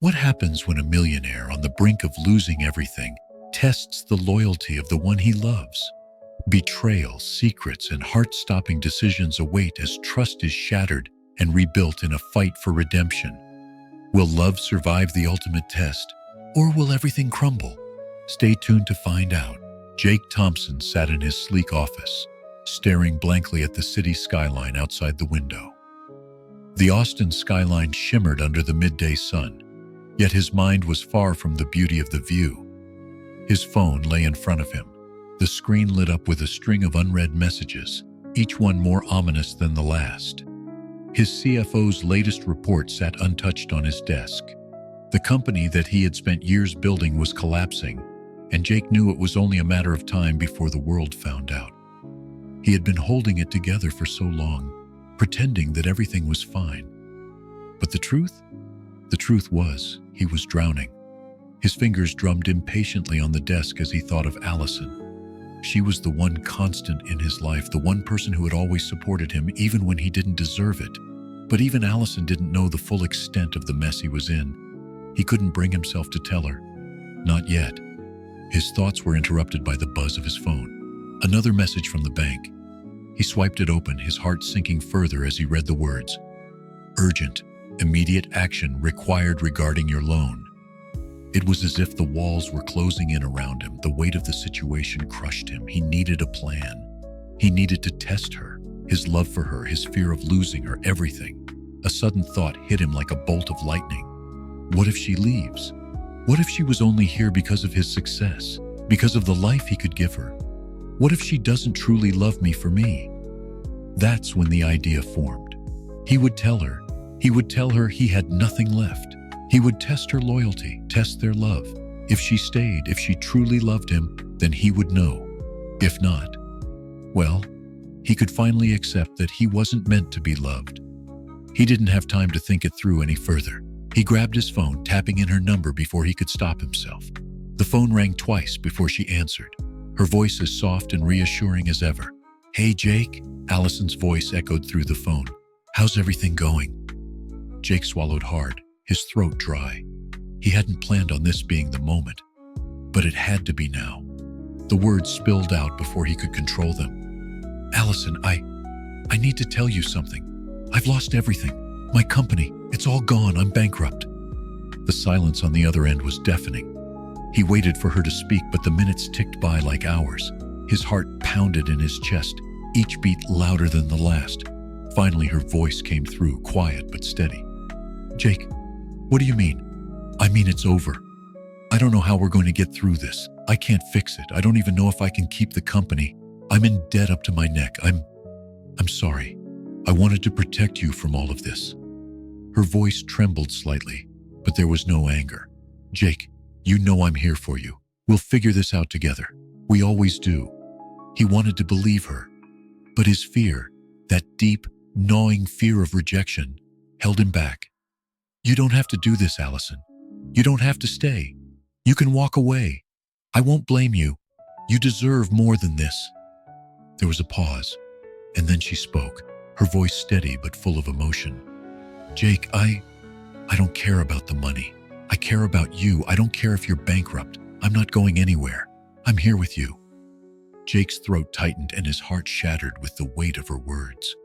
What happens when a millionaire on the brink of losing everything tests the loyalty of the one he loves? Betrayal, secrets, and heart-stopping decisions await as trust is shattered and rebuilt in a fight for redemption. Will love survive the ultimate test, or will everything crumble? Stay tuned to find out. Jake Thompson sat in his sleek office, staring blankly at the city skyline outside the window. The Austin skyline shimmered under the midday sun, yet his mind was far from the beauty of the view. His phone lay in front of him, the screen lit up with a string of unread messages, each one more ominous than the last. His CFO's latest report sat untouched on his desk. The company that he had spent years building was collapsing, and Jake knew it was only a matter of time before the world found out. He had been holding it together for so long, pretending that everything was fine. But the truth? The truth was, he was drowning. His fingers drummed impatiently on the desk as he thought of Allison. She was the one constant in his life, the one person who had always supported him even when he didn't deserve it. But even Allison didn't know the full extent of the mess he was in. He couldn't bring himself to tell her. Not yet. His thoughts were interrupted by the buzz of his phone. Another message from the bank. He swiped it open, his heart sinking further as he read the words. Urgent, immediate action required regarding your loan. It was as if the walls were closing in around him. The weight of the situation crushed him. He needed a plan. He needed to test her, his love for her, his fear of losing her, everything. A sudden thought hit him like a bolt of lightning. What if she leaves? What if she was only here because of his success, because of the life he could give her? What if she doesn't truly love me for me? That's when the idea formed. He would tell her. He would tell her he had nothing left. He would test her loyalty, test their love. If she stayed, if she truly loved him, then he would know. If not, well, he could finally accept that he wasn't meant to be loved. He didn't have time to think it through any further. He grabbed his phone, tapping in her number before he could stop himself. The phone rang twice before she answered, her voice as soft and reassuring as ever. Hey, Jake, Allison's voice echoed through the phone. How's everything going? Jake swallowed hard, his throat dry. He hadn't planned on this being the moment, but it had to be now. The words spilled out before he could control them. Allison, I need to tell you something. I've lost everything. My company, it's all gone. I'm bankrupt. The silence on the other end was deafening. He waited for her to speak, but the minutes ticked by like hours. His heart pounded in his chest, each beat louder than the last. Finally, her voice came through, quiet but steady. Jake, what do you mean? I mean it's over. I don't know how we're going to get through this. I can't fix it. I don't even know if I can keep the company. I'm in debt up to my neck. I'm sorry. I wanted to protect you from all of this. Her voice trembled slightly, but there was no anger. Jake, you know I'm here for you. We'll figure this out together. We always do. He wanted to believe her, but his fear, that deep, gnawing fear of rejection, held him back. You don't have to do this, Allison. You don't have to stay. You can walk away. I won't blame you. You deserve more than this. There was a pause, and then she spoke, her voice steady but full of emotion. Jake, I don't care about the money. I care about you. I don't care if you're bankrupt. I'm not going anywhere. I'm here with you. Jake's throat tightened and his heart shattered with the weight of her words.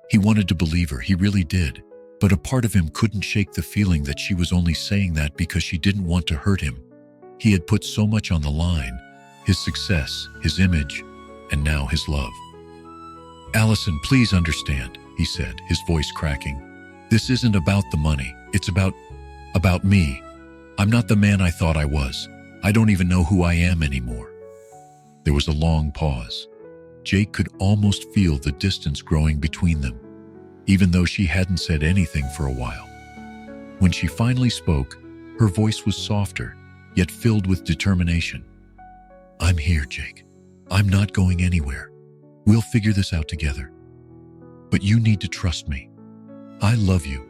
He wanted to believe her, he really did, but a part of him couldn't shake the feeling that she was only saying that because she didn't want to hurt him. He had put so much on the line, his success, his image, and now his love. Allison, please understand, he said, his voice cracking. This isn't about the money. It's about me. I'm not the man I thought I was. I don't even know who I am anymore. There was a long pause. Jake could almost feel the distance growing between them, even though she hadn't said anything for a while. When she finally spoke, her voice was softer, yet filled with determination. I'm here, Jake. I'm not going anywhere. We'll figure this out together. But you need to trust me. I love you,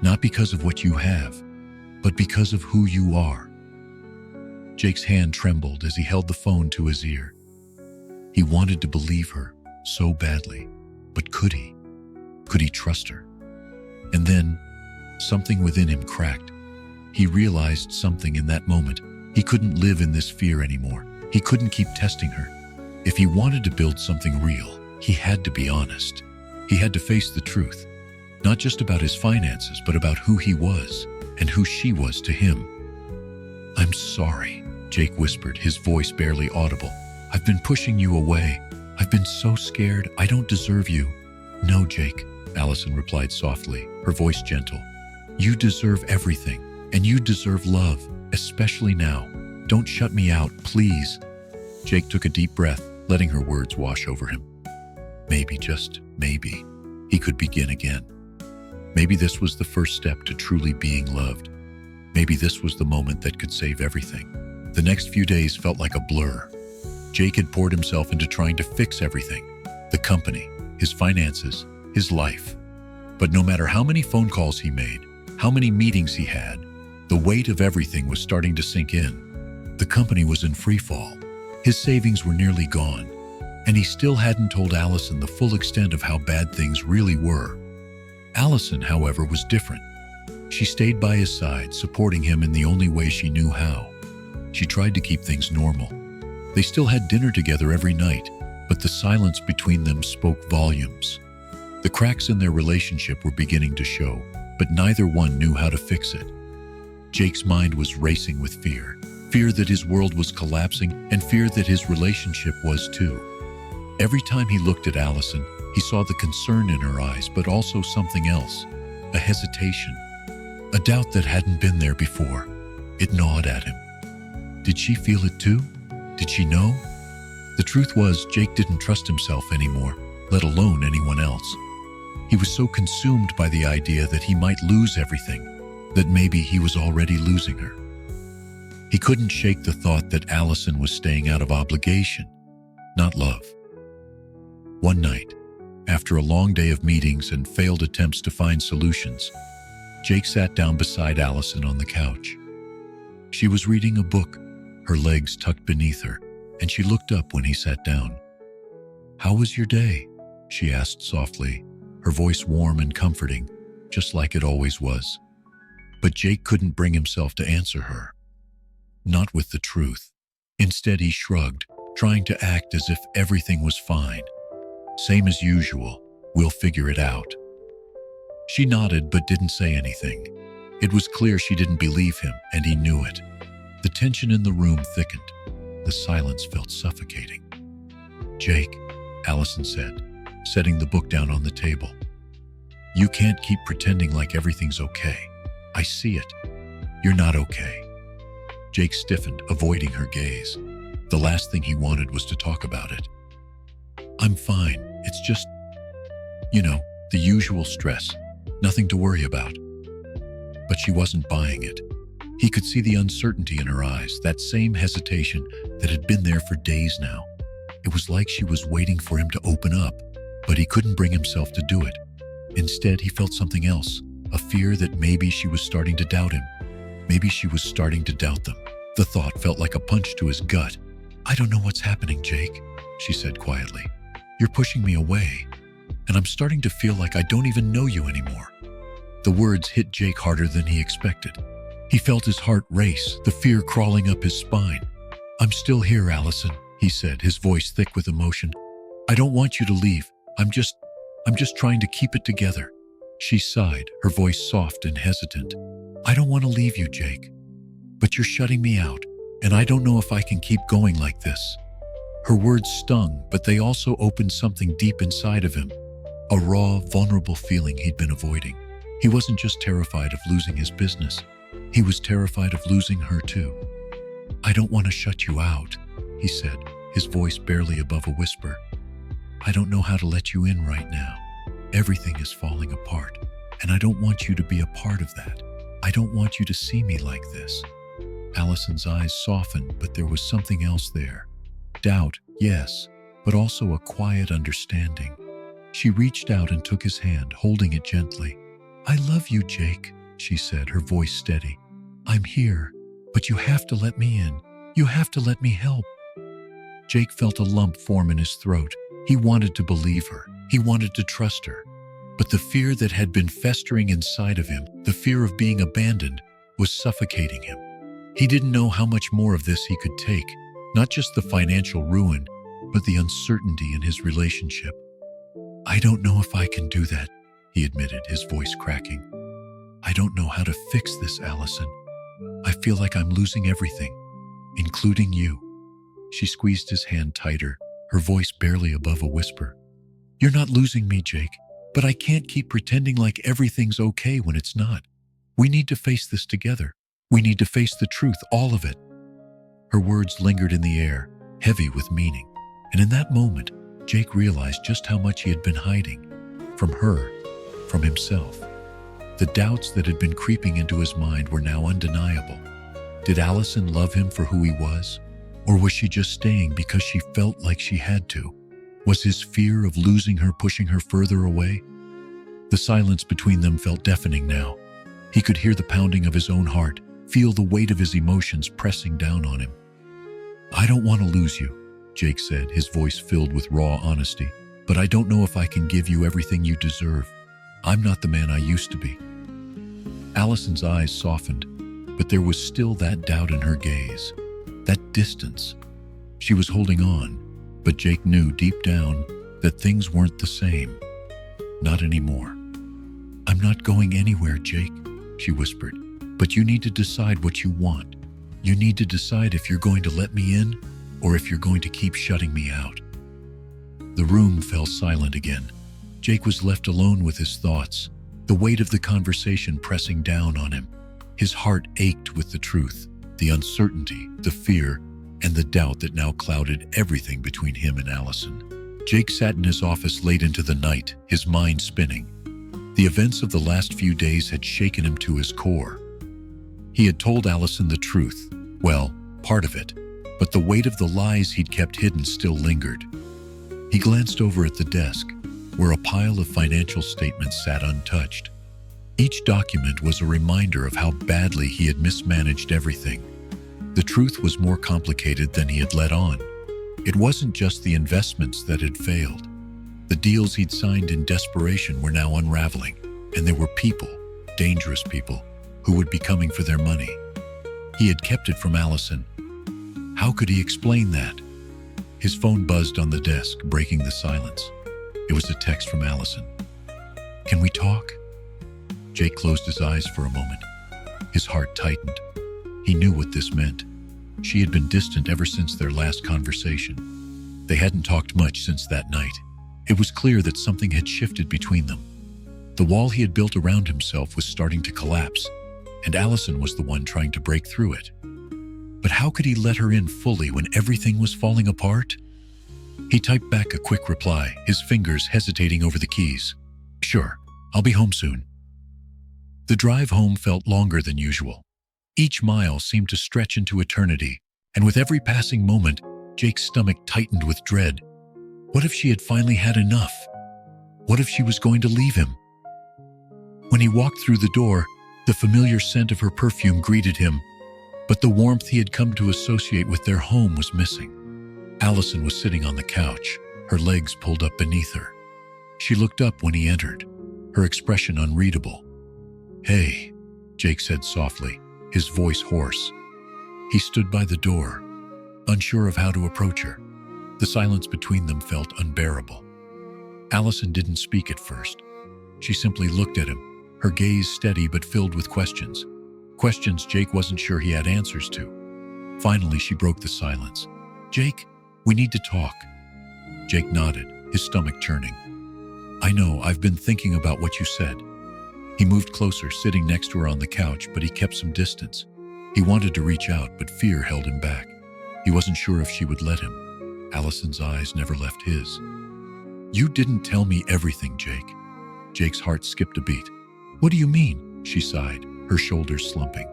not because of what you have, but because of who you are. Jake's hand trembled as he held the phone to his ear. He wanted to believe her so badly, but could he? Could he trust her? And then, something within him cracked. He realized something in that moment. He couldn't live in this fear anymore. He couldn't keep testing her. If he wanted to build something real, he had to be honest. He had to face the truth, not just about his finances, but about who he was and who she was to him. "I'm sorry," Jake whispered, his voice barely audible. "I've been pushing you away. I've been so scared. I don't deserve you." "No, Jake," Allison replied softly, her voice gentle. "You deserve everything, and you deserve love, especially now. Don't shut me out, please." Jake took a deep breath, letting her words wash over him. Maybe, just maybe, he could begin again. Maybe this was the first step to truly being loved. Maybe this was the moment that could save everything. The next few days felt like a blur. Jake had poured himself into trying to fix everything: the company, his finances, his life. But no matter how many phone calls he made, how many meetings he had, the weight of everything was starting to sink in. The company was in free fall. His savings were nearly gone, and he still hadn't told Allison the full extent of how bad things really were. Allison, however, was different. She stayed by his side, supporting him in the only way she knew how. She tried to keep things normal. They still had dinner together every night, but the silence between them spoke volumes. The cracks in their relationship were beginning to show, but neither one knew how to fix it. Jake's mind was racing with fear. Fear that his world was collapsing, and fear that his relationship was too. Every time he looked at Allison, he saw the concern in her eyes, but also something else: a hesitation, a doubt that hadn't been there before. It gnawed at him. Did she feel it too? Did she know? The truth was, Jake didn't trust himself anymore, let alone anyone else. He was so consumed by the idea that he might lose everything, that maybe he was already losing her. He couldn't shake the thought that Allison was staying out of obligation, not love. One night, after a long day of meetings and failed attempts to find solutions, Jake sat down beside Allison on the couch. She was reading a book, her legs tucked beneath her, and she looked up when he sat down. "How was your day?" she asked softly, her voice warm and comforting, just like it always was. But Jake couldn't bring himself to answer her. Not with the truth. Instead, he shrugged, trying to act as if everything was fine. "Same as usual. We'll figure it out." She nodded but didn't say anything. It was clear she didn't believe him, and he knew it. The tension in the room thickened. The silence felt suffocating. "Jake," Allison said, setting the book down on the table. "You can't keep pretending like everything's okay. I see it. You're not okay." Jake stiffened, avoiding her gaze. The last thing he wanted was to talk about it. "I'm fine. It's just, the usual stress. Nothing to worry about." But she wasn't buying it. He could see the uncertainty in her eyes, that same hesitation that had been there for days now. It was like she was waiting for him to open up, but he couldn't bring himself to do it. Instead, he felt something else, a fear that maybe she was starting to doubt him. Maybe she was starting to doubt them. The thought felt like a punch to his gut. "I don't know what's happening, Jake," she said quietly. "You're pushing me away, and I'm starting to feel like I don't even know you anymore." The words hit Jake harder than he expected. He felt his heart race, the fear crawling up his spine. "I'm still here, Allison," he said, his voice thick with emotion. "I don't want you to leave. I'm just trying to keep it together." She sighed, her voice soft and hesitant. "I don't want to leave you, Jake. But you're shutting me out, and I don't know if I can keep going like this." Her words stung, but they also opened something deep inside of him, a raw, vulnerable feeling he'd been avoiding. He wasn't just terrified of losing his business. He was terrified of losing her too. "I don't want to shut you out," he said, his voice barely above a whisper. "I don't know how to let you in right now. Everything is falling apart, and I don't want you to be a part of that. I don't want you to see me like this." Allison's eyes softened, but there was something else there. Doubt, yes, but also a quiet understanding. She reached out and took his hand, holding it gently. "I love you, Jake," she said, her voice steady. "I'm here, but you have to let me in. You have to let me help." Jake felt a lump form in his throat. He wanted to believe her. He wanted to trust her. But the fear that had been festering inside of him, the fear of being abandoned, was suffocating him. He didn't know how much more of this he could take, not just the financial ruin, but the uncertainty in his relationship. "I don't know if I can do that," he admitted, his voice cracking. "I don't know how to fix this, Allison. I feel like I'm losing everything, including you." She squeezed his hand tighter, her voice barely above a whisper. "You're not losing me, Jake, but I can't keep pretending like everything's okay when it's not. We need to face this together. We need to face the truth, all of it." Her words lingered in the air, heavy with meaning. And in that moment, Jake realized just how much he had been hiding. From her, from himself. The doubts that had been creeping into his mind were now undeniable. Did Allison love him for who he was? Or was she just staying because she felt like she had to? Was his fear of losing her pushing her further away? The silence between them felt deafening now. He could hear the pounding of his own heart, feel the weight of his emotions pressing down on him. "I don't want to lose you," Jake said, his voice filled with raw honesty. "But I don't know if I can give you everything you deserve. I'm not the man I used to be." Allison's eyes softened, but there was still that doubt in her gaze, that distance. She was holding on, but Jake knew deep down that things weren't the same. Not anymore. "I'm not going anywhere, Jake," she whispered. "But you need to decide what you want. You need to decide if you're going to let me in or if you're going to keep shutting me out." The room fell silent again. Jake was left alone with his thoughts, the weight of the conversation pressing down on him. His heart ached with the truth, the uncertainty, the fear, and the doubt that now clouded everything between him and Allison. Jake sat in his office late into the night, his mind spinning. The events of the last few days had shaken him to his core. He had told Allison the truth, well, part of it, but the weight of the lies he'd kept hidden still lingered. He glanced over at the desk, where a pile of financial statements sat untouched. Each document was a reminder of how badly he had mismanaged everything. The truth was more complicated than he had let on. It wasn't just the investments that had failed. The deals he'd signed in desperation were now unraveling, and there were people, dangerous people, who would be coming for their money. He had kept it from Allison. How could he explain that? His phone buzzed on the desk, breaking the silence. It was a text from Allison. "Can we talk?" Jake closed his eyes for a moment. His heart tightened. He knew what this meant. She had been distant ever since their last conversation. They hadn't talked much since that night. It was clear that something had shifted between them. The wall he had built around himself was starting to collapse, and Allison was the one trying to break through it. But how could he let her in fully when everything was falling apart? He typed back a quick reply, his fingers hesitating over the keys. "Sure, I'll be home soon." The drive home felt longer than usual. Each mile seemed to stretch into eternity, and with every passing moment, Jake's stomach tightened with dread. What if she had finally had enough? What if she was going to leave him? When he walked through the door, the familiar scent of her perfume greeted him, but the warmth he had come to associate with their home was missing. Allison was sitting on the couch, her legs pulled up beneath her. She looked up when he entered, her expression unreadable. "Hey," Jake said softly, his voice hoarse. He stood by the door, unsure of how to approach her. The silence between them felt unbearable. Allison didn't speak at first. She simply looked at him, her gaze steady but filled with questions. Questions Jake wasn't sure he had answers to. Finally, she broke the silence. "Jake, we need to talk." Jake nodded, his stomach churning. "I know, I've been thinking about what you said." He moved closer, sitting next to her on the couch, but he kept some distance. He wanted to reach out, but fear held him back. He wasn't sure if she would let him. Allison's eyes never left his. "You didn't tell me everything, Jake." Jake's heart skipped a beat. "What do you mean?" she sighed, her shoulders slumping.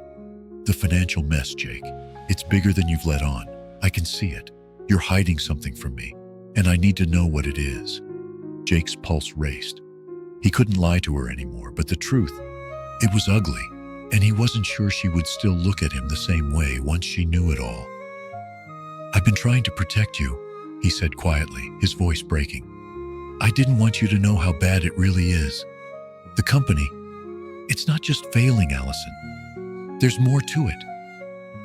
"The financial mess, Jake. It's bigger than you've let on. I can see it. You're hiding something from me, and I need to know what it is." Jake's pulse raced. He couldn't lie to her anymore, but the truth, it was ugly, and he wasn't sure she would still look at him the same way once she knew it all. "I've been trying to protect you," he said quietly, his voice breaking. "I didn't want you to know how bad it really is. The company, it's not just failing, Allison. There's more to it.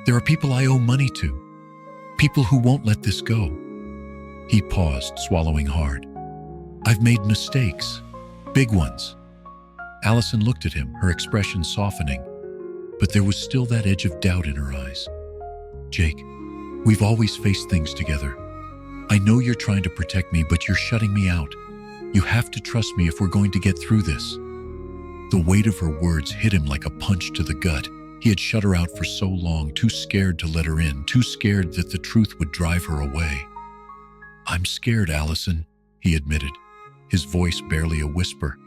There are people I owe money to, people who won't let this go." He paused, swallowing hard. "I've made mistakes, big ones." Allison looked at him, her expression softening, but there was still that edge of doubt in her eyes. "Jake, we've always faced things together. I know you're trying to protect me, but you're shutting me out. You have to trust me if we're going to get through this." The weight of her words hit him like a punch to the gut. He had shut her out for so long, too scared to let her in, too scared that the truth would drive her away. "I'm scared, Allison," he admitted, his voice barely a whisper.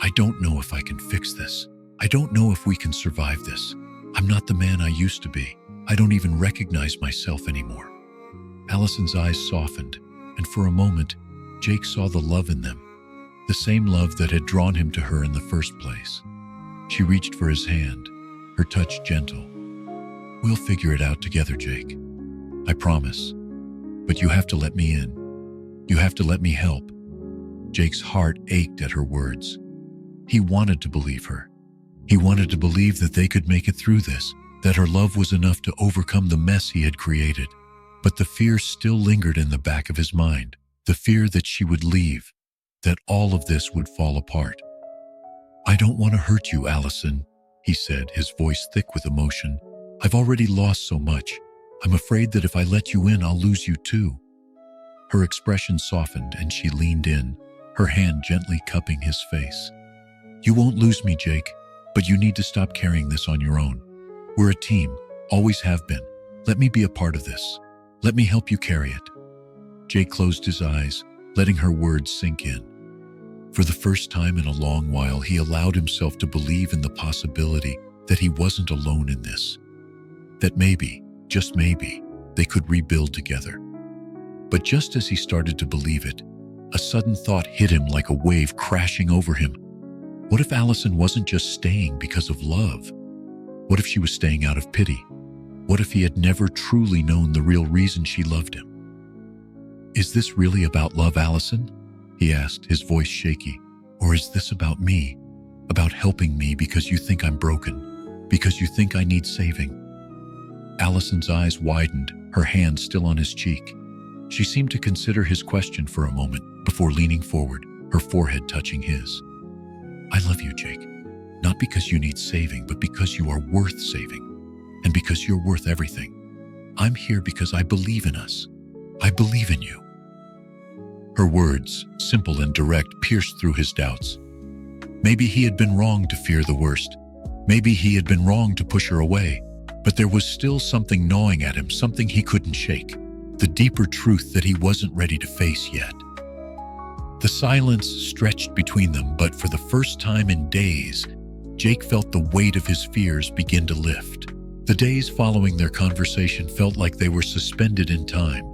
"I don't know if I can fix this. I don't know if we can survive this. I'm not the man I used to be. I don't even recognize myself anymore." Allison's eyes softened, and for a moment, Jake saw the love in them, the same love that had drawn him to her in the first place. She reached for his hand, her touch gentle. "We'll figure it out together, Jake. I promise. But you have to let me in. You have to let me help." Jake's heart ached at her words. He wanted to believe her. He wanted to believe that they could make it through this, that her love was enough to overcome the mess he had created. But the fear still lingered in the back of his mind, the fear that she would leave, that all of this would fall apart. "I don't want to hurt you, Allison," he said, his voice thick with emotion. "I've already lost so much. I'm afraid that if I let you in, I'll lose you too." Her expression softened and she leaned in, her hand gently cupping his face. "You won't lose me, Jake, but you need to stop carrying this on your own. We're a team, always have been. Let me be a part of this. Let me help you carry it." Jake closed his eyes, letting her words sink in. For the first time in a long while, he allowed himself to believe in the possibility that he wasn't alone in this. That maybe, just maybe, they could rebuild together. But just as he started to believe it, a sudden thought hit him like a wave crashing over him. What if Allison wasn't just staying because of love? What if she was staying out of pity? What if he had never truly known the real reason she loved him? "Is this really about love, Allison?" he asked, his voice shaky. "Or is this about me? About helping me because you think I'm broken? Because you think I need saving?" Allison's eyes widened, her hand still on his cheek. She seemed to consider his question for a moment before leaning forward, her forehead touching his. "I love you, Jake. Not because you need saving, but because you are worth saving. And because you're worth everything. I'm here because I believe in us. I believe in you." Her words, simple and direct, pierced through his doubts. Maybe he had been wrong to fear the worst. Maybe he had been wrong to push her away. But there was still something gnawing at him, something he couldn't shake. The deeper truth that he wasn't ready to face yet. The silence stretched between them, but for the first time in days, Jake felt the weight of his fears begin to lift. The days following their conversation felt like they were suspended in time.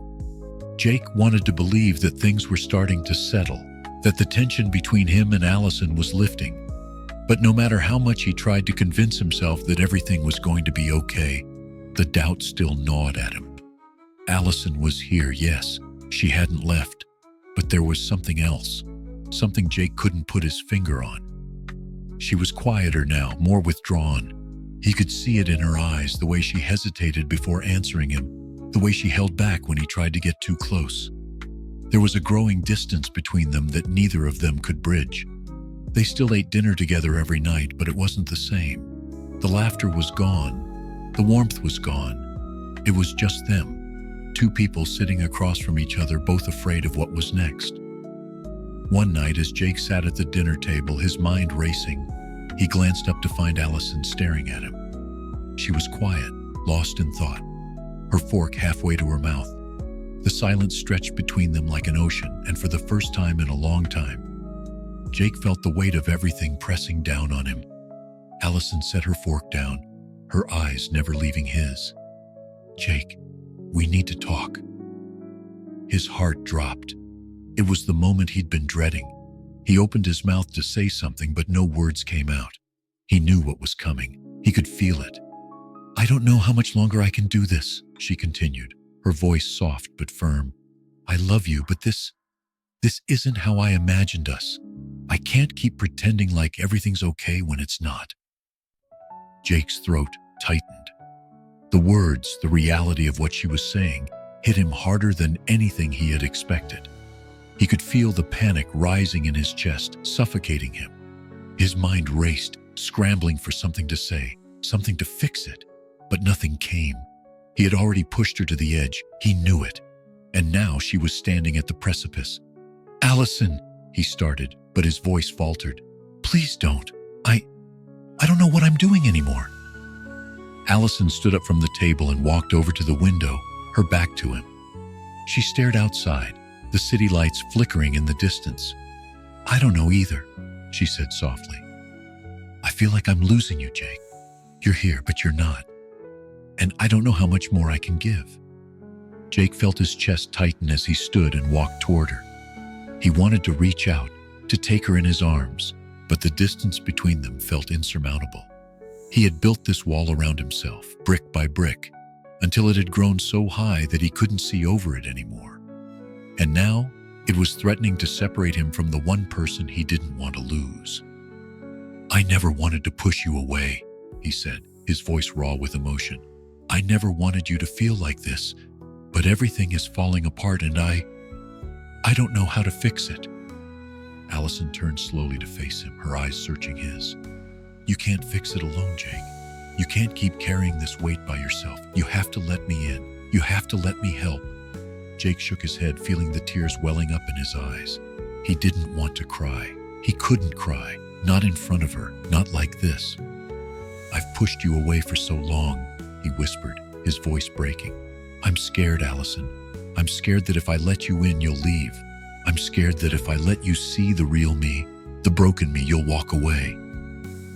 Jake wanted to believe that things were starting to settle, that the tension between him and Allison was lifting. But no matter how much he tried to convince himself that everything was going to be okay, the doubt still gnawed at him. Allison was here, yes, she hadn't left, but there was something else, something Jake couldn't put his finger on. She was quieter now, more withdrawn. He could see it in her eyes, the way she hesitated before answering him, the way she held back when he tried to get too close. There was a growing distance between them that neither of them could bridge. They still ate dinner together every night, but it wasn't the same. The laughter was gone. The warmth was gone. It was just them, two people sitting across from each other, both afraid of what was next. One night, as Jake sat at the dinner table, his mind racing, he glanced up to find Allison staring at him. She was quiet, lost in thought, her fork halfway to her mouth. The silence stretched between them like an ocean, and for the first time in a long time, Jake felt the weight of everything pressing down on him. Allison set her fork down, her eyes never leaving his. "Jake, we need to talk." His heart dropped. It was the moment he'd been dreading. He opened his mouth to say something, but no words came out. He knew what was coming. He could feel it. "I don't know how much longer I can do this," she continued, her voice soft but firm. "I love you, but this isn't how I imagined us. I can't keep pretending like everything's okay when it's not." Jake's throat, tightened. The words, the reality of what she was saying, hit him harder than anything he had expected. He could feel the panic rising in his chest, suffocating him. His mind raced, scrambling for something to say, something to fix it, but nothing came. He had already pushed her to the edge. He knew it. And now she was standing at the precipice. "Allison," he started, but his voice faltered. "Please don't. I don't know what I'm doing anymore." Allison stood up from the table and walked over to the window, her back to him. She stared outside, the city lights flickering in the distance. "I don't know either," she said softly. "I feel like I'm losing you, Jake. You're here, but you're not. And I don't know how much more I can give." Jake felt his chest tighten as he stood and walked toward her. He wanted to reach out, to take her in his arms, but the distance between them felt insurmountable. He had built this wall around himself, brick by brick, until it had grown so high that he couldn't see over it anymore. And now, it was threatening to separate him from the one person he didn't want to lose. "I never wanted to push you away," he said, his voice raw with emotion. "I never wanted you to feel like this, but everything is falling apart and I don't know how to fix it." Allison turned slowly to face him, her eyes searching his. "You can't fix it alone, Jake. You can't keep carrying this weight by yourself. You have to let me in. You have to let me help." Jake shook his head, feeling the tears welling up in his eyes. He didn't want to cry. He couldn't cry, not in front of her, not like this. "I've pushed you away for so long," he whispered, his voice breaking. "I'm scared, Allison. I'm scared that if I let you in, you'll leave. I'm scared that if I let you see the real me, the broken me, you'll walk away."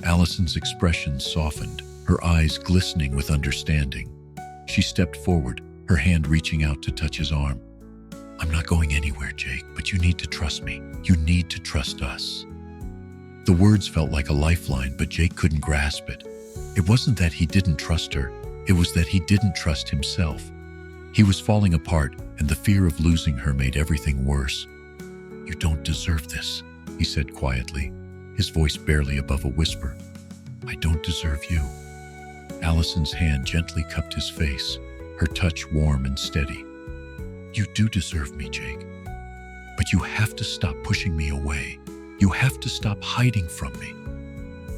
Allison's expression softened, her eyes glistening with understanding. She stepped forward, her hand reaching out to touch his arm. "I'm not going anywhere, Jake, but you need to trust me. You need to trust us." The words felt like a lifeline, but Jake couldn't grasp it. It wasn't that he didn't trust her, it was that he didn't trust himself. He was falling apart, and the fear of losing her made everything worse. "You don't deserve this," he said quietly, his voice barely above a whisper. "I don't deserve you." Allison's hand gently cupped his face, her touch warm and steady. "You do deserve me, Jake. But you have to stop pushing me away. You have to stop hiding from me."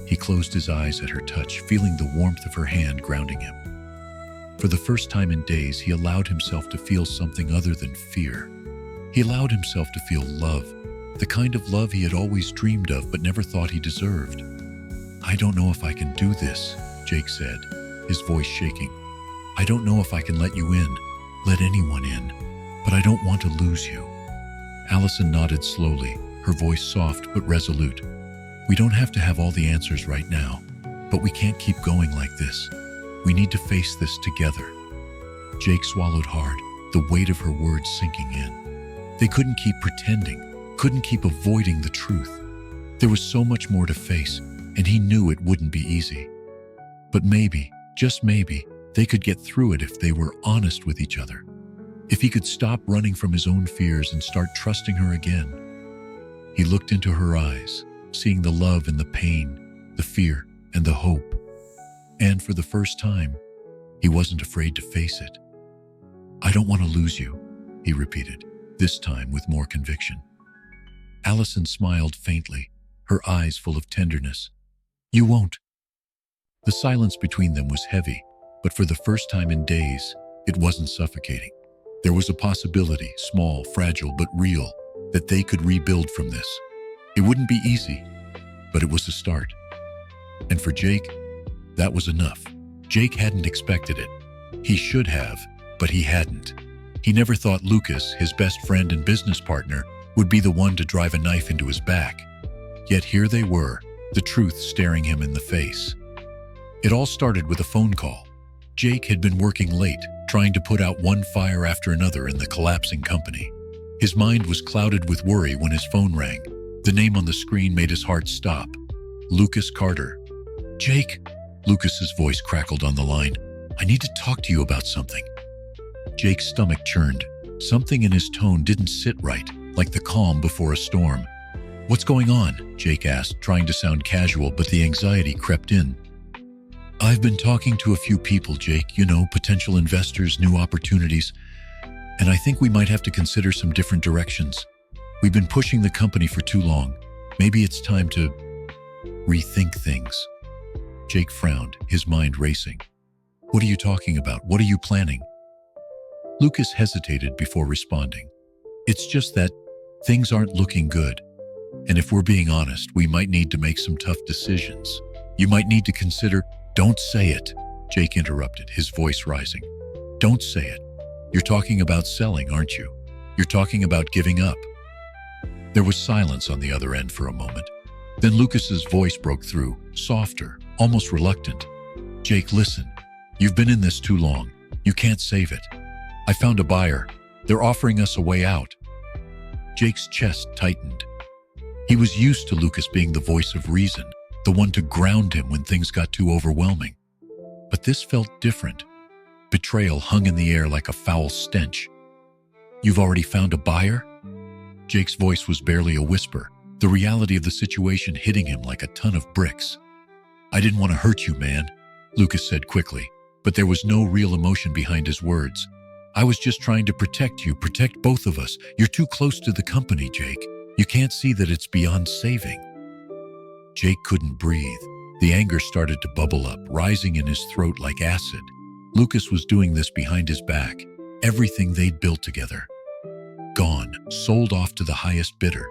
He closed his eyes at her touch, feeling the warmth of her hand grounding him. For the first time in days, he allowed himself to feel something other than fear. He allowed himself to feel love, the kind of love he had always dreamed of but never thought he deserved. "I don't know if I can do this," Jake said, his voice shaking. "I don't know if I can let you in, let anyone in, but I don't want to lose you." Allison nodded slowly, her voice soft but resolute. "We don't have to have all the answers right now, but we can't keep going like this. We need to face this together." Jake swallowed hard, the weight of her words sinking in. They couldn't keep pretending, couldn't keep avoiding the truth. There was so much more to face, and he knew it wouldn't be easy. But maybe, just maybe, they could get through it if they were honest with each other. If he could stop running from his own fears and start trusting her again. He looked into her eyes, seeing the love and the pain, the fear and the hope. And for the first time, he wasn't afraid to face it. "I don't want to lose you," he repeated, this time with more conviction. Allison smiled faintly, her eyes full of tenderness. "You won't." The silence between them was heavy, but for the first time in days, it wasn't suffocating. There was a possibility, small, fragile, but real, that they could rebuild from this. It wouldn't be easy, but it was a start. And for Jake, that was enough. Jake hadn't expected it. He should have, but he hadn't. He never thought Lucas, his best friend and business partner, would be the one to drive a knife into his back. Yet here they were, the truth staring him in the face. It all started with a phone call. Jake had been working late, trying to put out one fire after another in the collapsing company. His mind was clouded with worry when his phone rang. The name on the screen made his heart stop. Lucas Carter. "Jake," Lucas's voice crackled on the line. "I need to talk to you about something." Jake's stomach churned. Something in his tone didn't sit right, like the calm before a storm. "What's going on?" Jake asked, trying to sound casual, but the anxiety crept in. I've been talking to a few people, Jake, potential investors, new opportunities, and I think we might have to consider some different directions. We've been pushing the company for too long. Maybe it's time to rethink things. Jake frowned, his mind racing. What are you talking about? What are you planning? Lucas hesitated before responding. It's just that things aren't looking good. And if we're being honest, we might need to make some tough decisions. You might need to consider— Don't say it, Jake interrupted, his voice rising. Don't say it. You're talking about selling, aren't you? You're talking about giving up. There was silence on the other end for a moment. Then Lucas's voice broke through, softer, almost reluctant. Jake, listen. You've been in this too long. You can't save it. I found a buyer. They're offering us a way out. Jake's chest tightened. He was used to Lucas being the voice of reason, the one to ground him when things got too overwhelming. But this felt different. Betrayal hung in the air like a foul stench. You've already found a buyer? Jake's voice was barely a whisper, the reality of the situation hitting him like a ton of bricks. I didn't want to hurt you, man, Lucas said quickly, but there was no real emotion behind his words. I was just trying to protect you, protect both of us. You're too close to the company, Jake. You can't see that it's beyond saving. Jake couldn't breathe. The anger started to bubble up, rising in his throat like acid. Lucas was doing this behind his back. Everything they'd built together. Gone, sold off to the highest bidder.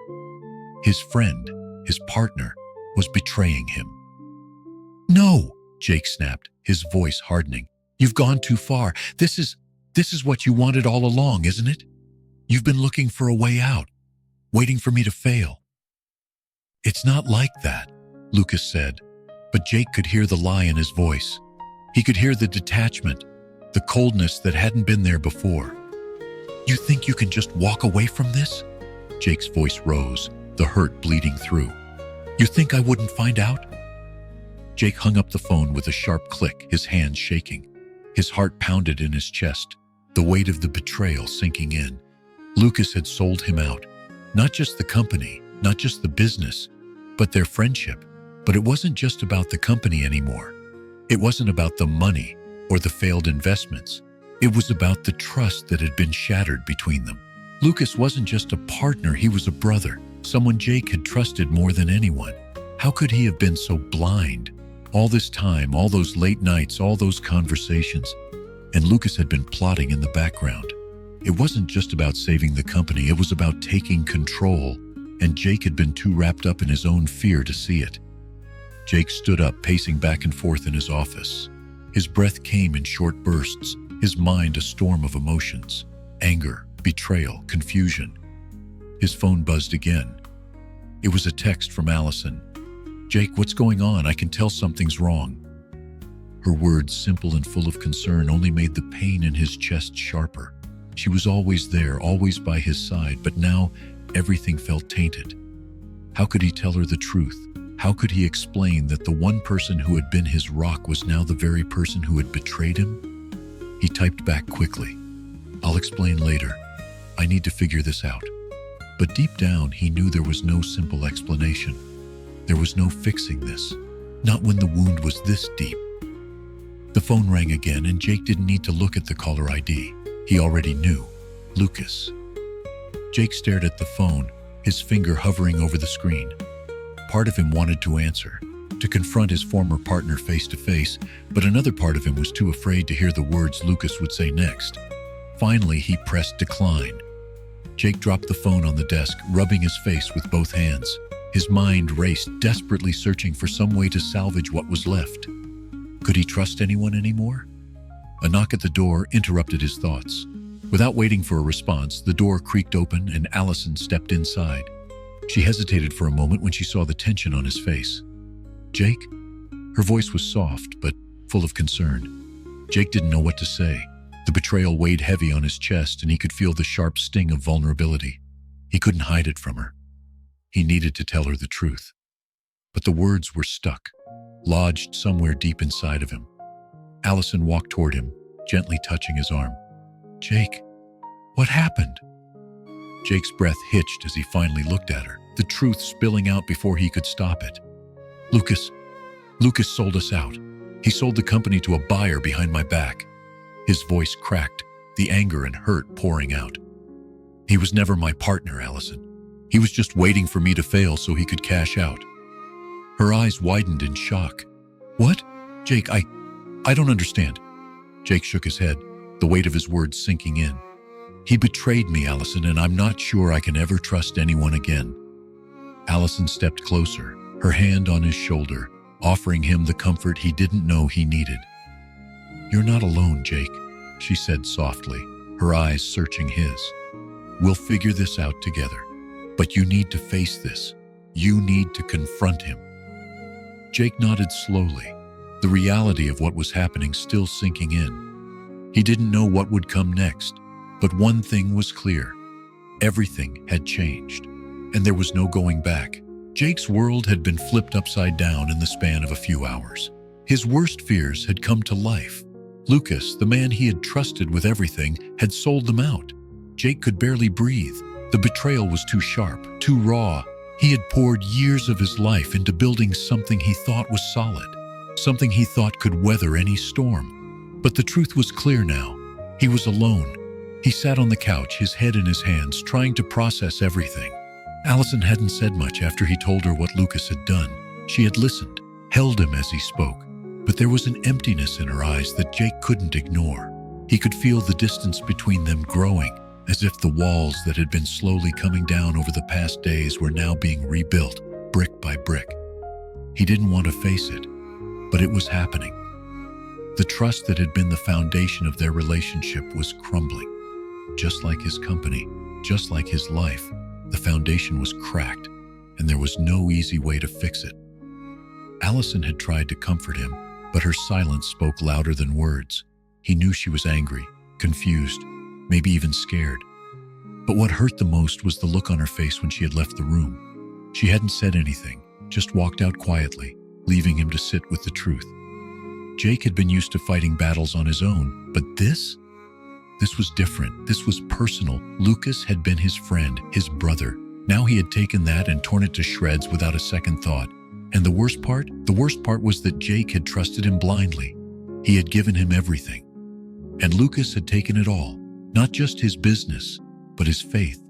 His friend, his partner, was betraying him. No, Jake snapped, his voice hardening. You've gone too far. This is what you wanted all along, isn't it? You've been looking for a way out, waiting for me to fail. It's not like that, Lucas said, but Jake could hear the lie in his voice. He could hear the detachment, the coldness that hadn't been there before. You think you can just walk away from this? Jake's voice rose, the hurt bleeding through. You think I wouldn't find out? Jake hung up the phone with a sharp click, his hands shaking. His heart pounded in his chest, the weight of the betrayal sinking in. Lucas had sold him out. Not just the company, not just the business, but their friendship. But it wasn't just about the company anymore. It wasn't about the money or the failed investments. It was about the trust that had been shattered between them. Lucas wasn't just a partner, he was a brother, someone Jake had trusted more than anyone. How could he have been so blind? All this time, all those late nights, all those conversations. And Lucas had been plotting in the background. It wasn't just about saving the company, it was about taking control. And Jake had been too wrapped up in his own fear to see it. Jake stood up, pacing back and forth in his office. His breath came in short bursts, his mind a storm of emotions. Anger, betrayal, confusion. His phone buzzed again. It was a text from Allison. Jake, what's going on? I can tell something's wrong. Her words, simple and full of concern, only made the pain in his chest sharper. She was always there, always by his side, but now everything felt tainted. How could he tell her the truth? How could he explain that the one person who had been his rock was now the very person who had betrayed him? He typed back quickly. I'll explain later. I need to figure this out. But deep down, he knew there was no simple explanation. There was no fixing this. Not when the wound was this deep. The phone rang again, and Jake didn't need to look at the caller ID. He already knew. Lucas. Jake stared at the phone, his finger hovering over the screen. Part of him wanted to answer, to confront his former partner face to face, but another part of him was too afraid to hear the words Lucas would say next. Finally, he pressed decline. Jake dropped the phone on the desk, rubbing his face with both hands. His mind raced, desperately searching for some way to salvage what was left. Could he trust anyone anymore? A knock at the door interrupted his thoughts. Without waiting for a response, the door creaked open and Allison stepped inside. She hesitated for a moment when she saw the tension on his face. Jake? Her voice was soft, but full of concern. Jake didn't know what to say. The betrayal weighed heavy on his chest, and he could feel the sharp sting of vulnerability. He couldn't hide it from her. He needed to tell her the truth. But the words were stuck, lodged somewhere deep inside of him. Allison walked toward him, gently touching his arm. Jake, what happened? Jake's breath hitched as he finally looked at her, the truth spilling out before he could stop it. Lucas sold us out. He sold the company to a buyer behind my back. His voice cracked, the anger and hurt pouring out. He was never my partner, Allison. He was just waiting for me to fail so he could cash out. Her eyes widened in shock. What? Jake, I don't understand. Jake shook his head, the weight of his words sinking in. He betrayed me, Allison, and I'm not sure I can ever trust anyone again. Allison stepped closer, her hand on his shoulder, offering him the comfort he didn't know he needed. You're not alone, Jake, she said softly, her eyes searching his. We'll figure this out together, but you need to face this. You need to confront him. Jake nodded slowly, the reality of what was happening still sinking in. He didn't know what would come next, but one thing was clear. Everything had changed, and there was no going back. Jake's world had been flipped upside down in the span of a few hours. His worst fears had come to life. Lucas, the man he had trusted with everything, had sold them out. Jake could barely breathe. The betrayal was too sharp, too raw. He had poured years of his life into building something he thought was solid, something he thought could weather any storm. But the truth was clear now. He was alone. He sat on the couch, his head in his hands, trying to process everything. Allison hadn't said much after he told her what Lucas had done. She had listened, held him as he spoke, but there was an emptiness in her eyes that Jake couldn't ignore. He could feel the distance between them growing, as if the walls that had been slowly coming down over the past days were now being rebuilt, brick by brick. He didn't want to face it, but it was happening. The trust that had been the foundation of their relationship was crumbling. Just like his company, just like his life, the foundation was cracked, and there was no easy way to fix it. Allison had tried to comfort him, but her silence spoke louder than words. He knew she was angry, confused, maybe even scared. But what hurt the most was the look on her face when she had left the room. She hadn't said anything, just walked out quietly, leaving him to sit with the truth. Jake had been used to fighting battles on his own, but this was different. This was personal. Lucas had been his friend, his brother. Now he had taken that and torn it to shreds without a second thought. And the worst part was that Jake had trusted him blindly. He had given him everything. And Lucas had taken it all, not just his business, but his faith.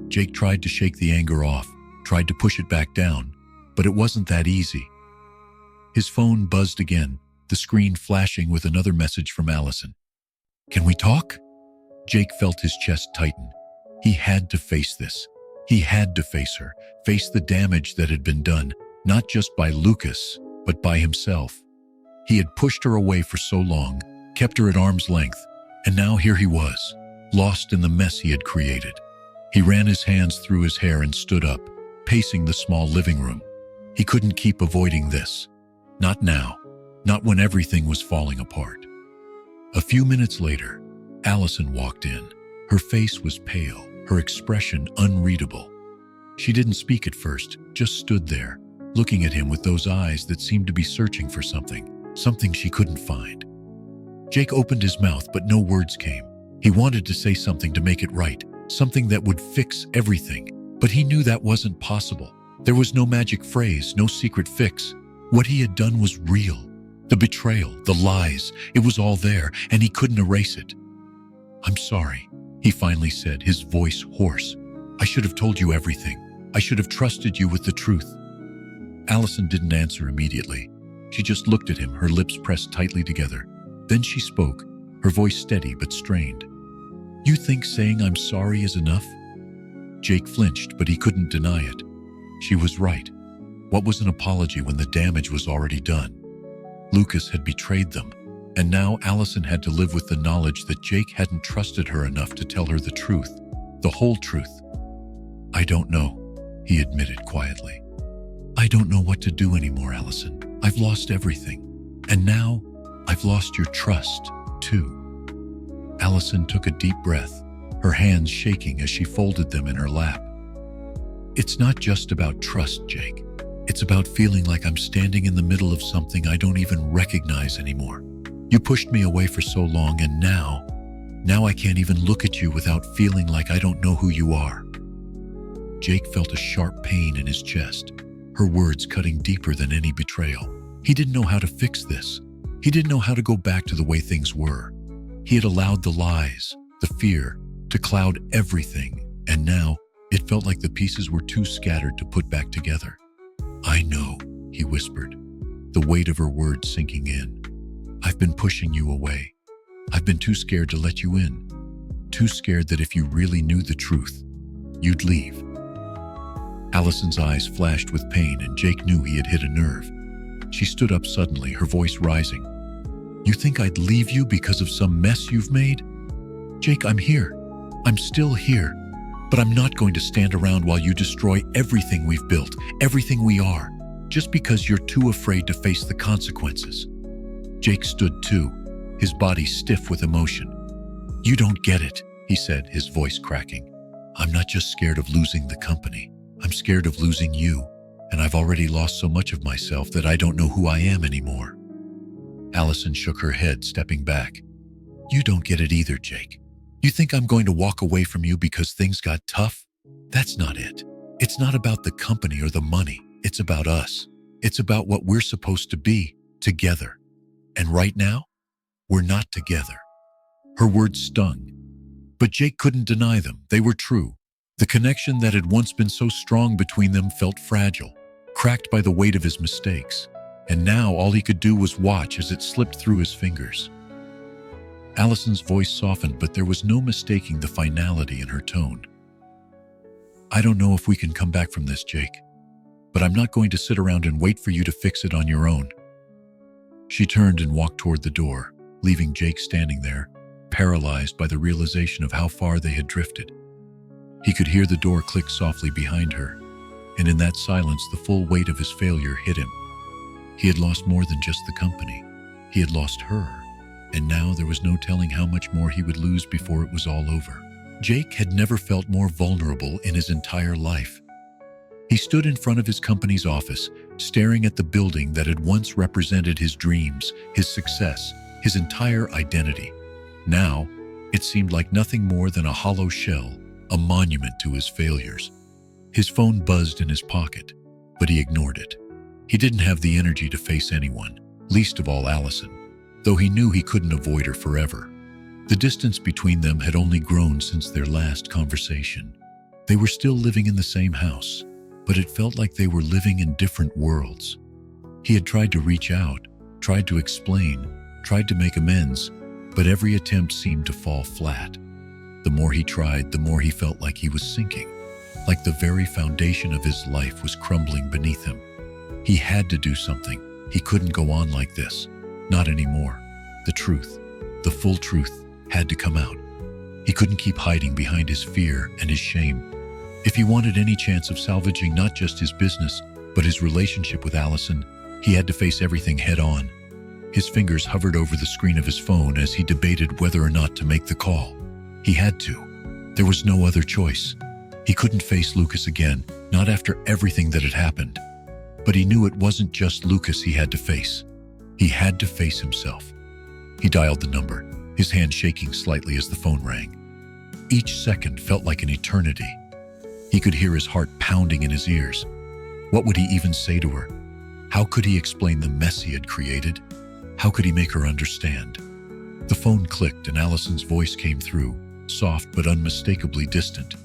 Jake tried to shake the anger off, tried to push it back down, but it wasn't that easy. His phone buzzed again, the screen flashing with another message from Allison. Can we talk? Jake felt his chest tighten. He had to face this. He had to face her, face the damage that had been done, not just by Lucas, but by himself. He had pushed her away for so long, kept her at arm's length, and now here he was, lost in the mess he had created. He ran his hands through his hair and stood up, pacing the small living room. He couldn't keep avoiding this. Not now, not when everything was falling apart. A few minutes later, Allison walked in. Her face was pale, her expression unreadable. She didn't speak at first, just stood there, looking at him with those eyes that seemed to be searching for something she couldn't find. Jake opened his mouth, but no words came. He wanted to say something to make it right, something that would fix everything, but he knew that wasn't possible. There was no magic phrase, no secret fix. What he had done was real. The betrayal, the lies, it was all there, and he couldn't erase it. I'm sorry, he finally said, his voice hoarse. I should have told you everything. I should have trusted you with the truth. Allison didn't answer immediately. She just looked at him, her lips pressed tightly together. Then she spoke, her voice steady but strained. You think saying I'm sorry is enough? Jake flinched, but he couldn't deny it. She was right. What was an apology when the damage was already done? Lucas had betrayed them, and now Allison had to live with the knowledge that Jake hadn't trusted her enough to tell her the truth, the whole truth. I don't know, he admitted quietly. I don't know what to do anymore, Allison. I've lost everything, and now I've lost your trust, too. Allison took a deep breath, her hands shaking as she folded them in her lap. It's not just about trust, Jake. It's about feeling like I'm standing in the middle of something I don't even recognize anymore. You pushed me away for so long, and now I can't even look at you without feeling like I don't know who you are. Jake felt a sharp pain in his chest, her words cutting deeper than any betrayal. He didn't know how to fix this. He didn't know how to go back to the way things were. He had allowed the lies, the fear, to cloud everything, and now it felt like the pieces were too scattered to put back together. "I know," he whispered, the weight of her words sinking in. "I've been pushing you away. I've been too scared to let you in. Too scared that if you really knew the truth, you'd leave." Allison's eyes flashed with pain, and Jake knew he had hit a nerve. She stood up suddenly, her voice rising. "You think I'd leave you because of some mess you've made? Jake, I'm here. I'm still here. But I'm not going to stand around while you destroy everything we've built, everything we are, just because you're too afraid to face the consequences." Jake stood too, his body stiff with emotion. "You don't get it," he said, his voice cracking. "I'm not just scared of losing the company. I'm scared of losing you, and I've already lost so much of myself that I don't know who I am anymore." Allison shook her head, stepping back. "You don't get it either, Jake. You think I'm going to walk away from you because things got tough? That's not it. It's not about the company or the money. It's about us. It's about what we're supposed to be, together. And right now, we're not together." Her words stung, but Jake couldn't deny them. They were true. The connection that had once been so strong between them felt fragile, cracked by the weight of his mistakes. And now all he could do was watch as it slipped through his fingers. Allison's voice softened, but there was no mistaking the finality in her tone. "I don't know if we can come back from this, Jake, but I'm not going to sit around and wait for you to fix it on your own." She turned and walked toward the door, leaving Jake standing there, paralyzed by the realization of how far they had drifted. He could hear the door click softly behind her, and in that silence the full weight of his failure hit him. He had lost more than just the company. He had lost her. And now there was no telling how much more he would lose before it was all over. Jake had never felt more vulnerable in his entire life. He stood in front of his company's office, staring at the building that had once represented his dreams, his success, his entire identity. Now, it seemed like nothing more than a hollow shell, a monument to his failures. His phone buzzed in his pocket, but he ignored it. He didn't have the energy to face anyone, least of all Allison, though he knew he couldn't avoid her forever. The distance between them had only grown since their last conversation. They were still living in the same house, but it felt like they were living in different worlds. He had tried to reach out, tried to explain, tried to make amends, but every attempt seemed to fall flat. The more he tried, the more he felt like he was sinking, like the very foundation of his life was crumbling beneath him. He had to do something. He couldn't go on like this. Not anymore. The truth, the full truth, had to come out. He couldn't keep hiding behind his fear and his shame. If he wanted any chance of salvaging not just his business, but his relationship with Allison, he had to face everything head on. His fingers hovered over the screen of his phone as he debated whether or not to make the call. He had to. There was no other choice. He couldn't face Lucas again, not after everything that had happened. But he knew it wasn't just Lucas he had to face. He had to face himself. He dialed the number, his hand shaking slightly as the phone rang. Each second felt like an eternity. He could hear his heart pounding in his ears. What would he even say to her? How could he explain the mess he had created? How could he make her understand? The phone clicked and Allison's voice came through, soft but unmistakably distant.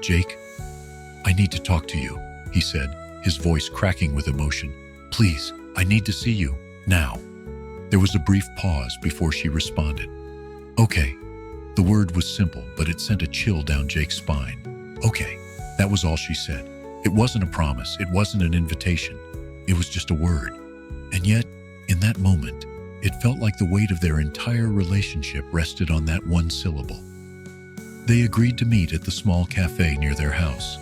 "Jake, I need to talk to you," he said, his voice cracking with emotion. "Please, I need to see you. Now." There was a brief pause before she responded. "Okay." The word was simple, but it sent a chill down Jake's spine. "Okay." That was all she said. It wasn't a promise. It wasn't an invitation. It was just a word. And yet, in that moment, it felt like the weight of their entire relationship rested on that one syllable. They agreed to meet at the small cafe near their house.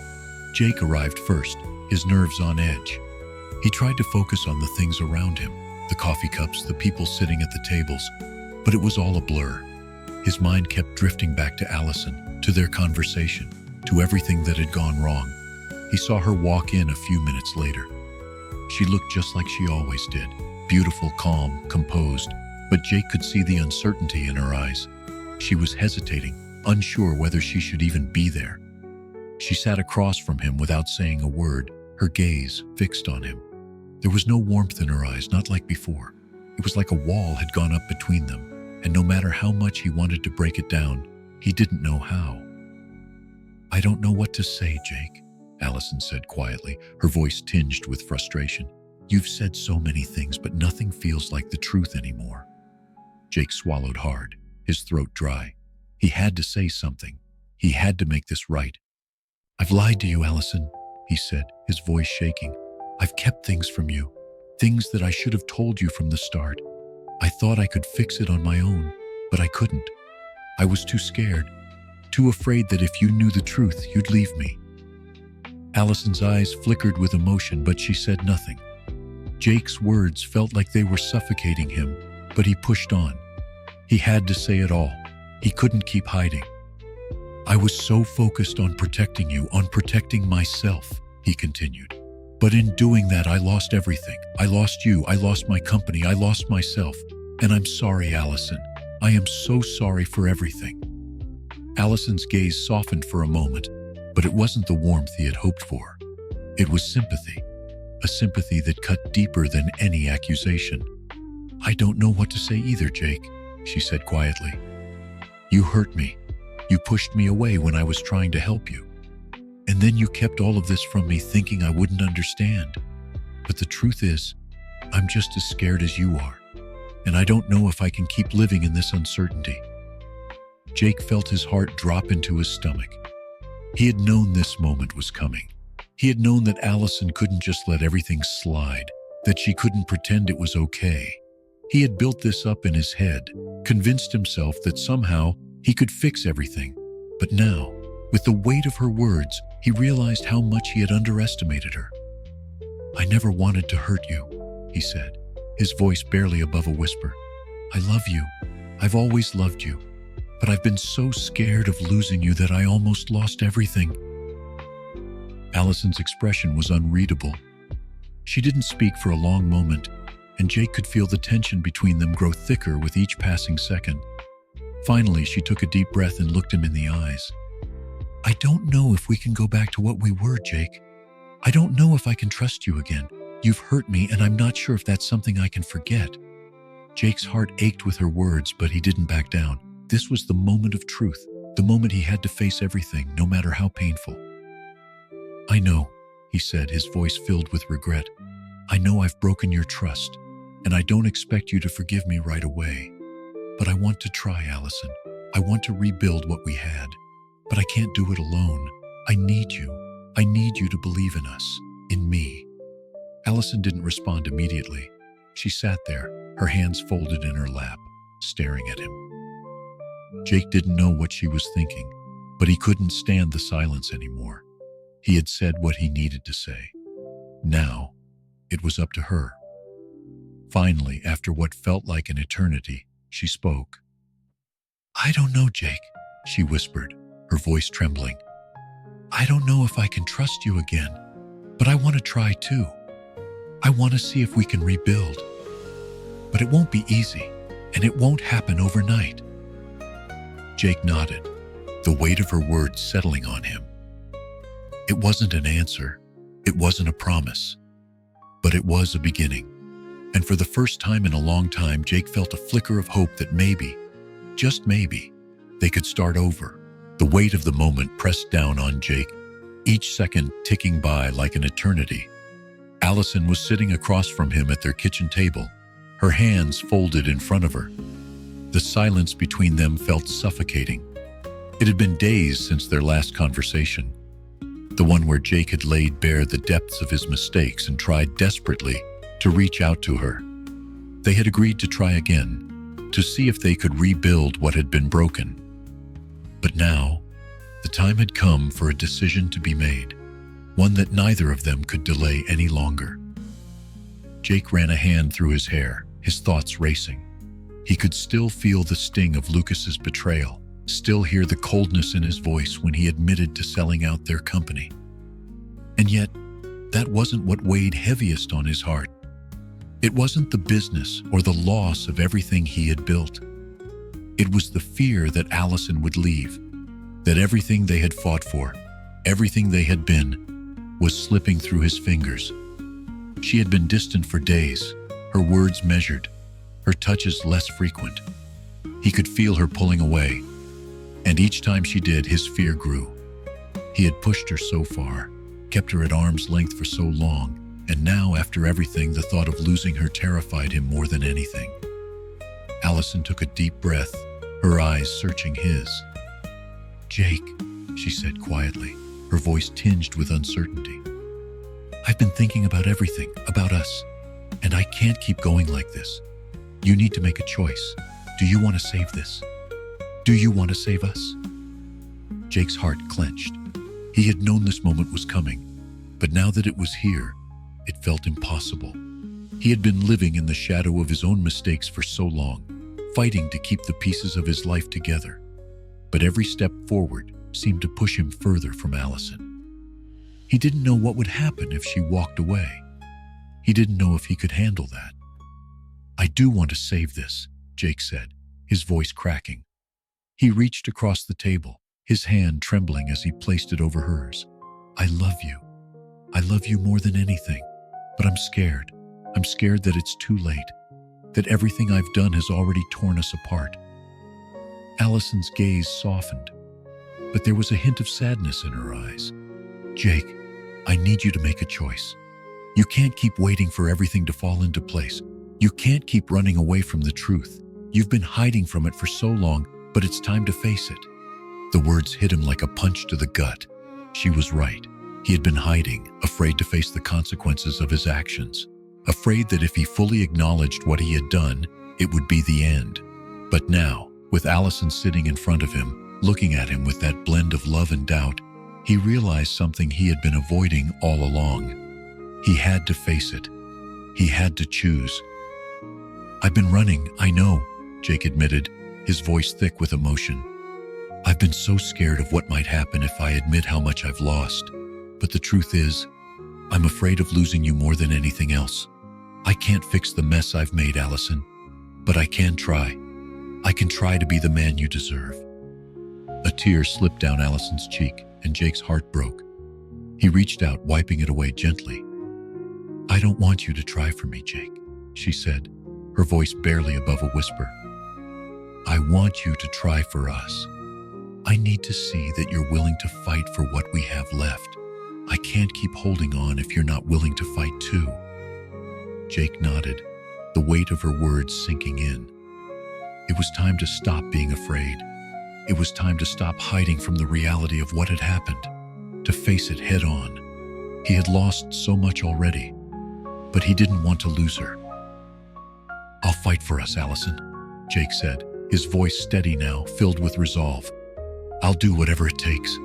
Jake arrived first, his nerves on edge. He tried to focus on the things around him, the coffee cups, the people sitting at the tables, but it was all a blur. His mind kept drifting back to Allison, to their conversation, to everything that had gone wrong. He saw her walk in a few minutes later. She looked just like she always did, beautiful, calm, composed, but Jake could see the uncertainty in her eyes. She was hesitating, unsure whether she should even be there. She sat across from him without saying a word, her gaze fixed on him. There was no warmth in her eyes, not like before. It was like a wall had gone up between them, and no matter how much he wanted to break it down, he didn't know how. "I don't know what to say, Jake," Allison said quietly, her voice tinged with frustration. "You've said so many things, but nothing feels like the truth anymore." Jake swallowed hard, his throat dry. He had to say something. He had to make this right. "I've lied to you, Allison," he said, his voice shaking. "I've kept things from you, things that I should have told you from the start. I thought I could fix it on my own, but I couldn't. I was too scared, too afraid that if you knew the truth, you'd leave me." Allison's eyes flickered with emotion, but she said nothing. Jake's words felt like they were suffocating him, but he pushed on. He had to say it all. He couldn't keep hiding. "I was so focused on protecting you, on protecting myself," he continued. "But in doing that, I lost everything. I lost you, I lost my company, I lost myself. And I'm sorry, Allison. I am so sorry for everything." Allison's gaze softened for a moment, but it wasn't the warmth he had hoped for. It was sympathy, a sympathy that cut deeper than any accusation. "I don't know what to say either, Jake," she said quietly. "You hurt me. You pushed me away when I was trying to help you. And then you kept all of this from me thinking I wouldn't understand. But the truth is, I'm just as scared as you are. And I don't know if I can keep living in this uncertainty." Jake felt his heart drop into his stomach. He had known this moment was coming. He had known that Allison couldn't just let everything slide, that she couldn't pretend it was okay. He had built this up in his head, convinced himself that somehow he could fix everything. But now, with the weight of her words, he realized how much he had underestimated her. "I never wanted to hurt you," he said, his voice barely above a whisper. "I love you. I've always loved you. But I've been so scared of losing you that I almost lost everything." Allison's expression was unreadable. She didn't speak for a long moment, and Jake could feel the tension between them grow thicker with each passing second. Finally, she took a deep breath and looked him in the eyes. "I don't know if we can go back to what we were, Jake. I don't know if I can trust you again. You've hurt me, and I'm not sure if that's something I can forget." Jake's heart ached with her words, but he didn't back down. This was the moment of truth, the moment he had to face everything, no matter how painful. "I know," he said, his voice filled with regret. "I know I've broken your trust, and I don't expect you to forgive me right away. But I want to try, Allison. I want to rebuild what we had. But I can't do it alone. I need you. I need you to believe in us, in me." Allison didn't respond immediately. She sat there, her hands folded in her lap, staring at him. Jake didn't know what she was thinking, but he couldn't stand the silence anymore. He had said what he needed to say. Now, it was up to her. Finally, after what felt like an eternity, she spoke. "I don't know, Jake," she whispered, her voice trembling. "I don't know if I can trust you again, but I want to try too. I want to see if we can rebuild. But it won't be easy, and it won't happen overnight." Jake nodded, the weight of her words settling on him. It wasn't an answer, it wasn't a promise, but it was a beginning. And for the first time in a long time, Jake felt a flicker of hope that maybe, just maybe, they could start over. The weight of the moment pressed down on Jake, each second ticking by like an eternity. Allison was sitting across from him at their kitchen table, her hands folded in front of her. The silence between them felt suffocating. It had been days since their last conversation, the one where Jake had laid bare the depths of his mistakes and tried desperately to reach out to her. They had agreed to try again, to see if they could rebuild what had been broken. But now, the time had come for a decision to be made, one that neither of them could delay any longer. Jake ran a hand through his hair, his thoughts racing. He could still feel the sting of Lucas's betrayal, still hear the coldness in his voice when he admitted to selling out their company. And yet, that wasn't what weighed heaviest on his heart. It wasn't the business or the loss of everything he had built. It was the fear that Allison would leave, that everything they had fought for, everything they had been, was slipping through his fingers. She had been distant for days, her words measured, her touches less frequent. He could feel her pulling away, and each time she did, his fear grew. He had pushed her so far, kept her at arm's length for so long, and now, after everything, the thought of losing her terrified him more than anything. Allison took a deep breath, her eyes searching his. "Jake," she said quietly, her voice tinged with uncertainty. "I've been thinking about everything, about us, and I can't keep going like this. You need to make a choice. Do you want to save this? Do you want to save us?" Jake's heart clenched. He had known this moment was coming, but now that it was here, it felt impossible. He had been living in the shadow of his own mistakes for so long, fighting to keep the pieces of his life together. But every step forward seemed to push him further from Allison. He didn't know what would happen if she walked away. He didn't know if he could handle that. "I do want to save this," Jake said, his voice cracking. He reached across the table, his hand trembling as he placed it over hers. "I love you. I love you more than anything, but I'm scared. I'm scared that it's too late, that everything I've done has already torn us apart." Allison's gaze softened, but there was a hint of sadness in her eyes. "Jake, I need you to make a choice. You can't keep waiting for everything to fall into place. You can't keep running away from the truth. You've been hiding from it for so long, but it's time to face it." The words hit him like a punch to the gut. She was right. He had been hiding, afraid to face the consequences of his actions, afraid that if he fully acknowledged what he had done, it would be the end. But now, with Allison sitting in front of him, looking at him with that blend of love and doubt, he realized something he had been avoiding all along. He had to face it. He had to choose. "I've been running, I know," Jake admitted, his voice thick with emotion. "I've been so scared of what might happen if I admit how much I've lost. But the truth is, I'm afraid of losing you more than anything else. I can't fix the mess I've made, Allison, but I can try. I can try to be the man you deserve." A tear slipped down Allison's cheek, and Jake's heart broke. He reached out, wiping it away gently. "I don't want you to try for me, Jake," she said, her voice barely above a whisper. "I want you to try for us. I need to see that you're willing to fight for what we have left. I can't keep holding on if you're not willing to fight too." Jake nodded, the weight of her words sinking in. It was time to stop being afraid. It was time to stop hiding from the reality of what had happened, to face it head on. He had lost so much already, but he didn't want to lose her. "I'll fight for us, Allison," Jake said, his voice steady now, filled with resolve. "I'll do whatever it takes,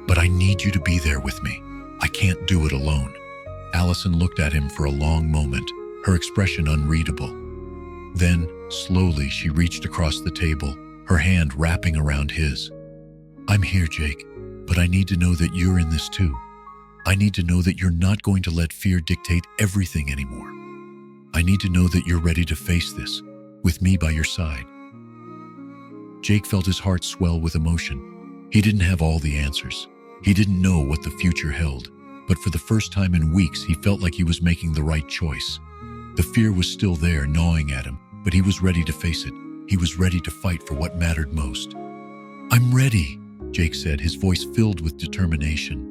but I need you to be there with me. I can't do it alone." Allison looked at him for a long moment, her expression unreadable. Then, slowly, she reached across the table, her hand wrapping around his. "I'm here, Jake, but I need to know that you're in this too. I need to know that you're not going to let fear dictate everything anymore. I need to know that you're ready to face this, with me by your side." Jake felt his heart swell with emotion. He didn't have all the answers. He didn't know what the future held, but for the first time in weeks, he felt like he was making the right choice. The fear was still there, gnawing at him, but he was ready to face it. He was ready to fight for what mattered most. "I'm ready," Jake said, his voice filled with determination.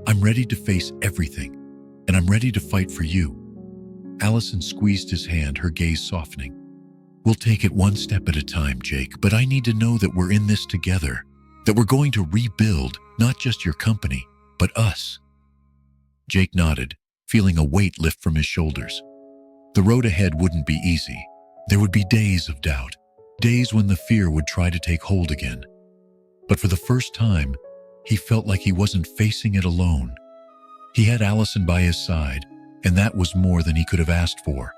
"I'm ready to face everything, and I'm ready to fight for you." Allison squeezed his hand, her gaze softening. "We'll take it one step at a time, Jake, but I need to know that we're in this together, that we're going to rebuild not just your company, but us." Jake nodded, feeling a weight lift from his shoulders. The road ahead wouldn't be easy. There would be days of doubt, days when the fear would try to take hold again. But for the first time, he felt like he wasn't facing it alone. He had Allison by his side, and that was more than he could have asked for.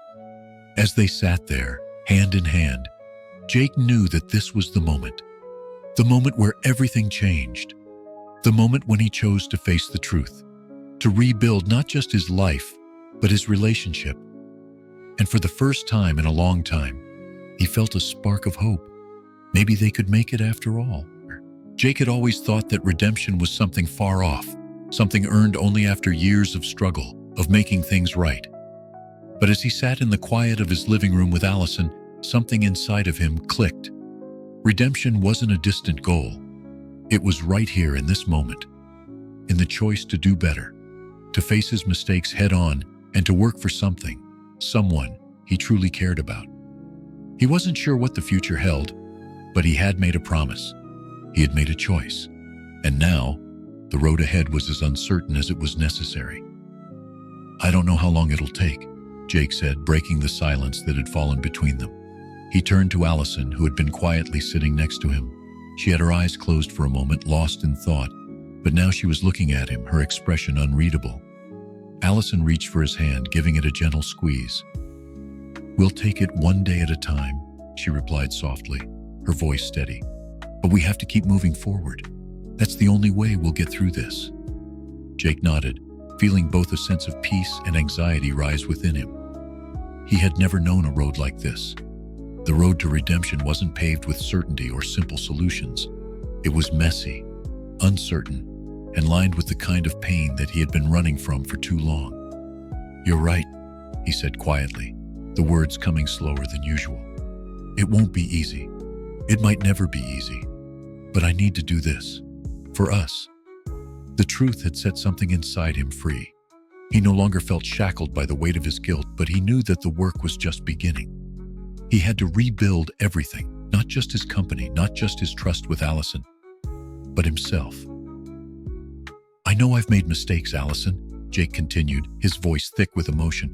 As they sat there, hand in hand, Jake knew that this was the moment where everything changed, the moment when he chose to face the truth, to rebuild not just his life, but his relationship. And for the first time in a long time, he felt a spark of hope. Maybe they could make it after all. Jake had always thought that redemption was something far off, something earned only after years of struggle, of making things right. But as he sat in the quiet of his living room with Allison, something inside of him clicked. Redemption wasn't a distant goal. It was right here in this moment, in the choice to do better, to face his mistakes head on, and to work for something, someone he truly cared about. He wasn't sure what the future held, but he had made a promise. He had made a choice. And now, the road ahead was as uncertain as it was necessary. "I don't know how long it'll take," Jake said, breaking the silence that had fallen between them. He turned to Allison, who had been quietly sitting next to him. She had her eyes closed for a moment, lost in thought, but now she was looking at him, her expression unreadable. Allison reached for his hand, giving it a gentle squeeze. "We'll take it one day at a time," she replied softly, her voice steady. "But we have to keep moving forward. That's the only way we'll get through this." Jake nodded, feeling both a sense of peace and anxiety rise within him. He had never known a road like this. The road to redemption wasn't paved with certainty or simple solutions. It was messy, uncertain, and lined with the kind of pain that he had been running from for too long. "You're right," he said quietly, the words coming slower than usual. "It won't be easy. It might never be easy. But I need to do this. For us." The truth had set something inside him free. He no longer felt shackled by the weight of his guilt, but he knew that the work was just beginning. He had to rebuild everything, not just his company, not just his trust with Allison, but himself. "I know I've made mistakes, Allison," Jake continued, his voice thick with emotion.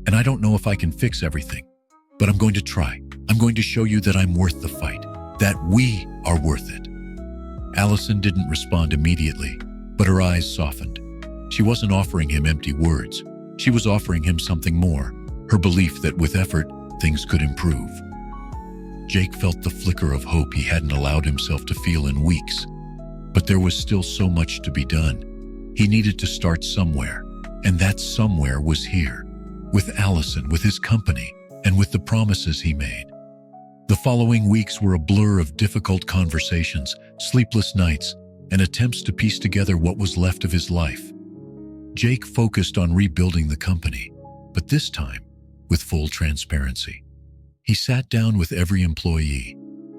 "And I don't know if I can fix everything, but I'm going to try. I'm going to show you that I'm worth the fight, that we are worth it." Allison didn't respond immediately, but her eyes softened. She wasn't offering him empty words. She was offering him something more, her belief that with effort, things could improve. Jake felt the flicker of hope he hadn't allowed himself to feel in weeks. But there was still so much to be done. He needed to start somewhere, and that somewhere was here, with Allison, with his company, and with the promises he made. The following weeks were a blur of difficult conversations, sleepless nights, and attempts to piece together what was left of his life. Jake focused on rebuilding the company, but this time, with full transparency. He sat down with every employee,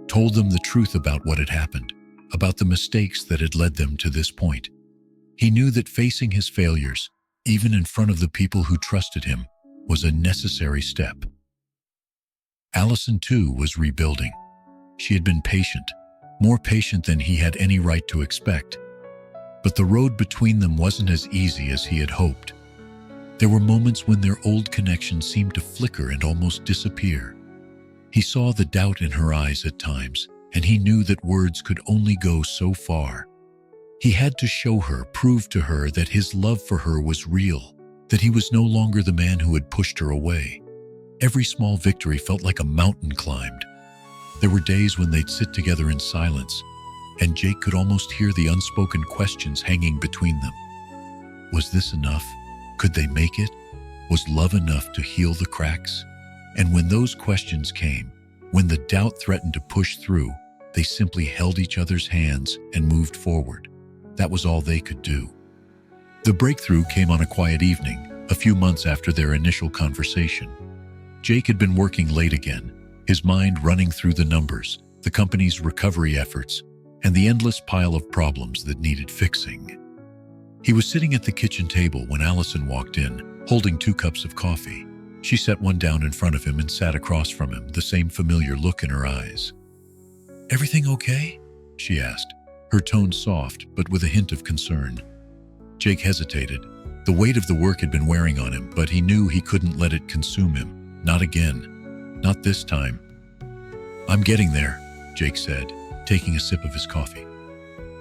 told them the truth about what had happened, about the mistakes that had led them to this point. He knew that facing his failures, even in front of the people who trusted him, was a necessary step. Allison, too, was rebuilding. She had been patient, more patient than he had any right to expect. But the road between them wasn't as easy as he had hoped. There were moments when their old connection seemed to flicker and almost disappear. He saw the doubt in her eyes at times, and he knew that words could only go so far. He had to show her, prove to her that his love for her was real, that he was no longer the man who had pushed her away. Every small victory felt like a mountain climbed. There were days when they'd sit together in silence, and Jake could almost hear the unspoken questions hanging between them. Was this enough? Could they make it? Was love enough to heal the cracks? And when those questions came, when the doubt threatened to push through, they simply held each other's hands and moved forward. That was all they could do. The breakthrough came on a quiet evening, a few months after their initial conversation. Jake had been working late again, his mind running through the numbers, the company's recovery efforts, and the endless pile of problems that needed fixing. He was sitting at the kitchen table when Allison walked in, holding 2 cups of coffee. She set one down in front of him and sat across from him, the same familiar look in her eyes. "Everything okay?" she asked, her tone soft but with a hint of concern. Jake hesitated. The weight of the work had been wearing on him, but he knew he couldn't let it consume him. Not again. Not this time. "I'm getting there," Jake said, taking a sip of his coffee.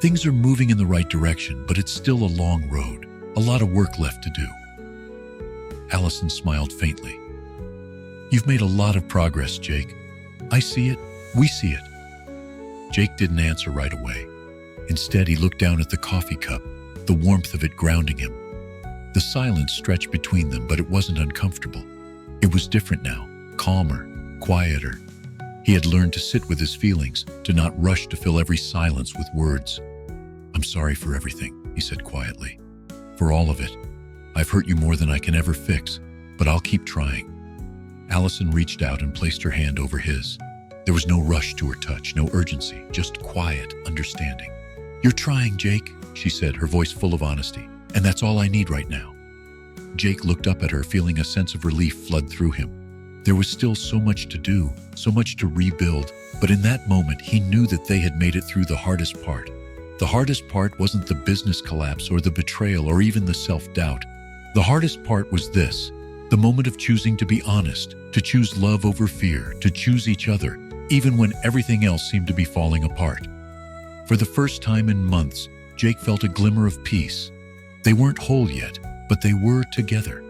"Things are moving in the right direction, but it's still a long road, a lot of work left to do." Allison smiled faintly. "You've made a lot of progress, Jake. I see it. We see it." Jake didn't answer right away. Instead, he looked down at the coffee cup, the warmth of it grounding him. The silence stretched between them, but it wasn't uncomfortable. It was different now, calmer, quieter. He had learned to sit with his feelings, to not rush to fill every silence with words. "I'm sorry for everything," he said quietly. "For all of it. I've hurt you more than I can ever fix, but I'll keep trying." Allison reached out and placed her hand over his. There was no rush to her touch, no urgency, just quiet understanding. "You're trying, Jake," she said, her voice full of honesty, "and that's all I need right now." Jake looked up at her, feeling a sense of relief flood through him. There was still so much to do, so much to rebuild, but in that moment he knew that they had made it through the hardest part. The hardest part wasn't the business collapse or the betrayal or even the self-doubt. The hardest part was this: the moment of choosing to be honest, to choose love over fear, to choose each other, even when everything else seemed to be falling apart. For the first time in months, Jake felt a glimmer of peace. They weren't whole yet, but they were together.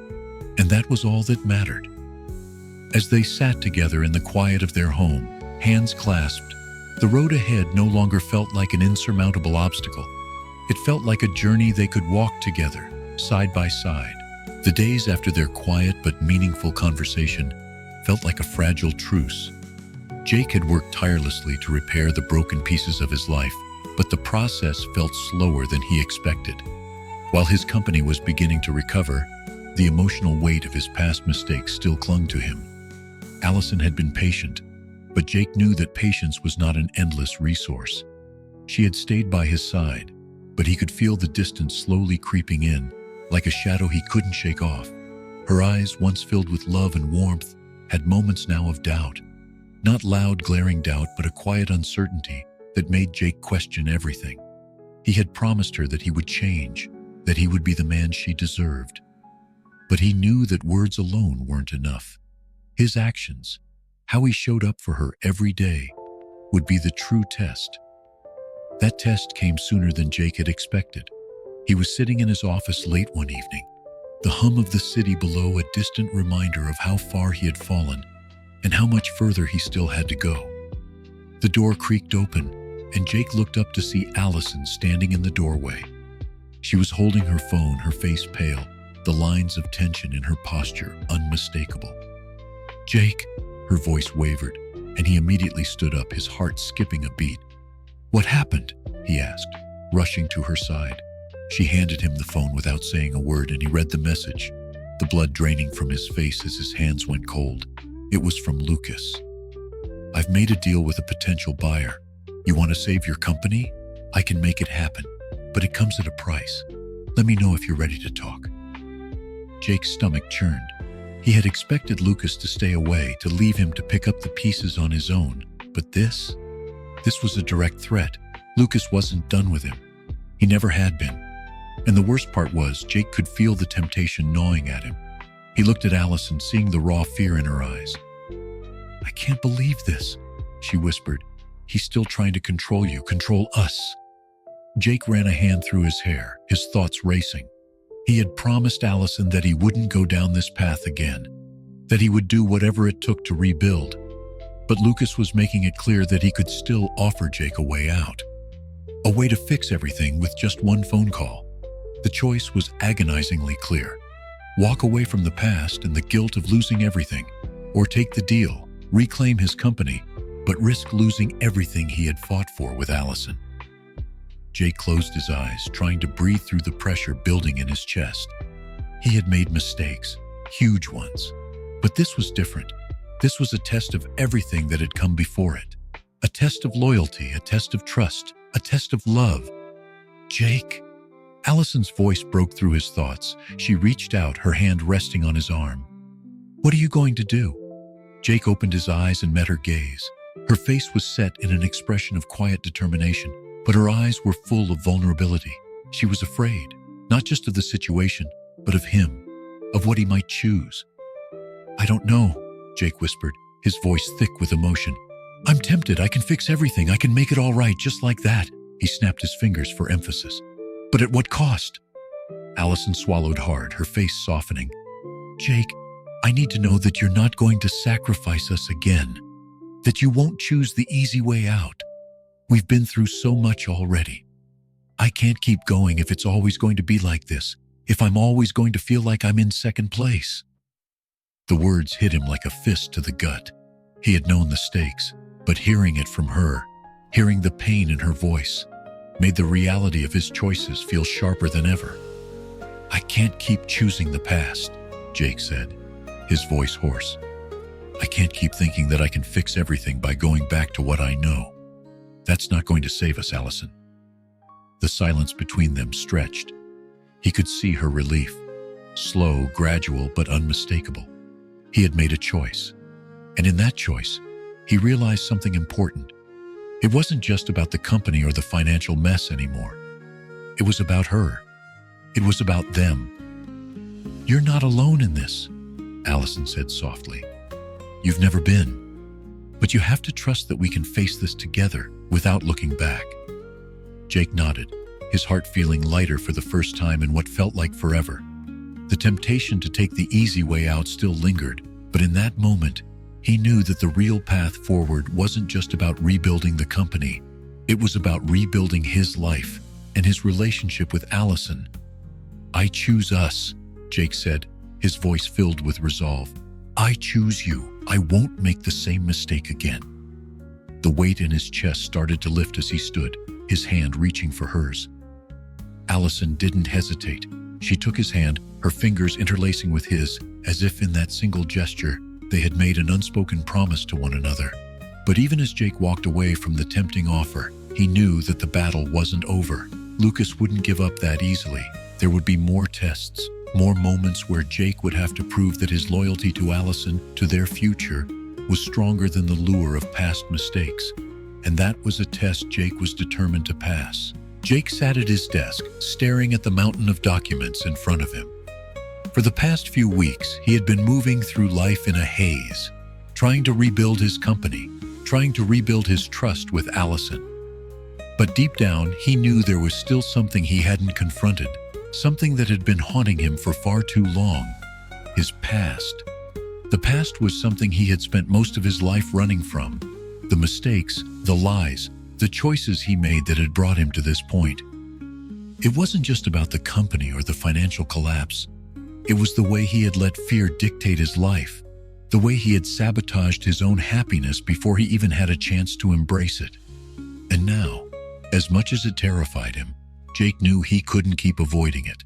And that was all that mattered. As they sat together in the quiet of their home, hands clasped, the road ahead no longer felt like an insurmountable obstacle. It felt like a journey they could walk together, side by side. The days after their quiet but meaningful conversation felt like a fragile truce. Jake had worked tirelessly to repair the broken pieces of his life, but the process felt slower than he expected. While his company was beginning to recover, the emotional weight of his past mistakes still clung to him. Allison had been patient, but Jake knew that patience was not an endless resource. She had stayed by his side, but he could feel the distance slowly creeping in, like a shadow he couldn't shake off. Her eyes, once filled with love and warmth, had moments now of doubt. Not loud, glaring doubt, but a quiet uncertainty that made Jake question everything. He had promised her that he would change, that he would be the man she deserved. But he knew that words alone weren't enough. His actions, how he showed up for her every day, would be the true test. That test came sooner than Jake had expected. He was sitting in his office late one evening, the hum of the city below a distant reminder of how far he had fallen and how much further he still had to go. The door creaked open, and Jake looked up to see Allison standing in the doorway. She was holding her phone, her face pale, the lines of tension in her posture unmistakable. "Jake," her voice wavered, and he immediately stood up, his heart skipping a beat. "What happened?" he asked, rushing to her side. She handed him the phone without saying a word, and he read the message, the blood draining from his face as his hands went cold. It was from Lucas. "I've made a deal with a potential buyer. You want to save your company? I can make it happen, but it comes at a price. Let me know if you're ready to talk." Jake's stomach churned. He had expected Lucas to stay away, to leave him to pick up the pieces on his own. But this was a direct threat. Lucas wasn't done with him. He never had been. And the worst part was, Jake could feel the temptation gnawing at him. He looked at Allison, seeing the raw fear in her eyes. "I can't believe this," she whispered. "He's still trying to control you, control us." Jake ran a hand through his hair, his thoughts racing. He had promised Allison that he wouldn't go down this path again, that he would do whatever it took to rebuild. But Lucas was making it clear that he could still offer Jake a way out, a way to fix everything with just one phone call. The choice was agonizingly clear. Walk away from the past and the guilt of losing everything, or take the deal, reclaim his company, but risk losing everything he had fought for with Allison. Jake closed his eyes, trying to breathe through the pressure building in his chest. He had made mistakes, huge ones. But this was different. This was a test of everything that had come before it. A test of loyalty, a test of trust, a test of love. "Jake." Allison's voice broke through his thoughts. She reached out, her hand resting on his arm. "What are you going to do?" Jake opened his eyes and met her gaze. Her face was set in an expression of quiet determination, but her eyes were full of vulnerability. She was afraid, not just of the situation, but of him, of what he might choose. "I don't know," Jake whispered, his voice thick with emotion. "I'm tempted. I can fix everything. I can make it all right, just like that." He snapped his fingers for emphasis. "But at what cost?" Allison swallowed hard, her face softening. "Jake, I need to know that you're not going to sacrifice us again, that you won't choose the easy way out. We've been through so much already. I can't keep going if it's always going to be like this, if I'm always going to feel like I'm in second place." The words hit him like a fist to the gut. He had known the stakes, but hearing it from her, hearing the pain in her voice, made the reality of his choices feel sharper than ever. "I can't keep choosing the past," Jake said. his voice hoarse. "I can't keep thinking that I can fix everything by going back to what I know. That's not going to save us, Allison." The silence between them stretched. He could see her relief, slow, gradual, but unmistakable. He had made a choice. And in that choice, he realized something important. It wasn't just about the company or the financial mess anymore. It was about her. It was about them. "You're not alone in this," Allison said softly. "You've never been. But you have to trust that we can face this together without looking back." Jake nodded, his heart feeling lighter for the first time in what felt like forever. The temptation to take the easy way out still lingered, but in that moment, he knew that the real path forward wasn't just about rebuilding the company. It was about rebuilding his life and his relationship with Allison. "I choose us," Jake said, his voice filled with resolve. "I choose you. I won't make the same mistake again." The weight in his chest started to lift as he stood, his hand reaching for hers. Allison didn't hesitate. She took his hand, her fingers interlacing with his, as if in that single gesture, they had made an unspoken promise to one another. But even as Jake walked away from the tempting offer, he knew that the battle wasn't over. Lucas wouldn't give up that easily. There would be more tests, more moments where Jake would have to prove that his loyalty to Allison, to their future, was stronger than the lure of past mistakes. And that was a test Jake was determined to pass. Jake sat at his desk, staring at the mountain of documents in front of him. For the past few weeks, he had been moving through life in a haze, trying to rebuild his company, trying to rebuild his trust with Allison. But deep down, he knew there was still something he hadn't confronted, something that had been haunting him for far too long: his past. The past was something he had spent most of his life running from. The mistakes, the lies, the choices he made that had brought him to this point. It wasn't just about the company or the financial collapse. It was the way he had let fear dictate his life, the way he had sabotaged his own happiness before he even had a chance to embrace it. And now, as much as it terrified him, Jake knew he couldn't keep avoiding it.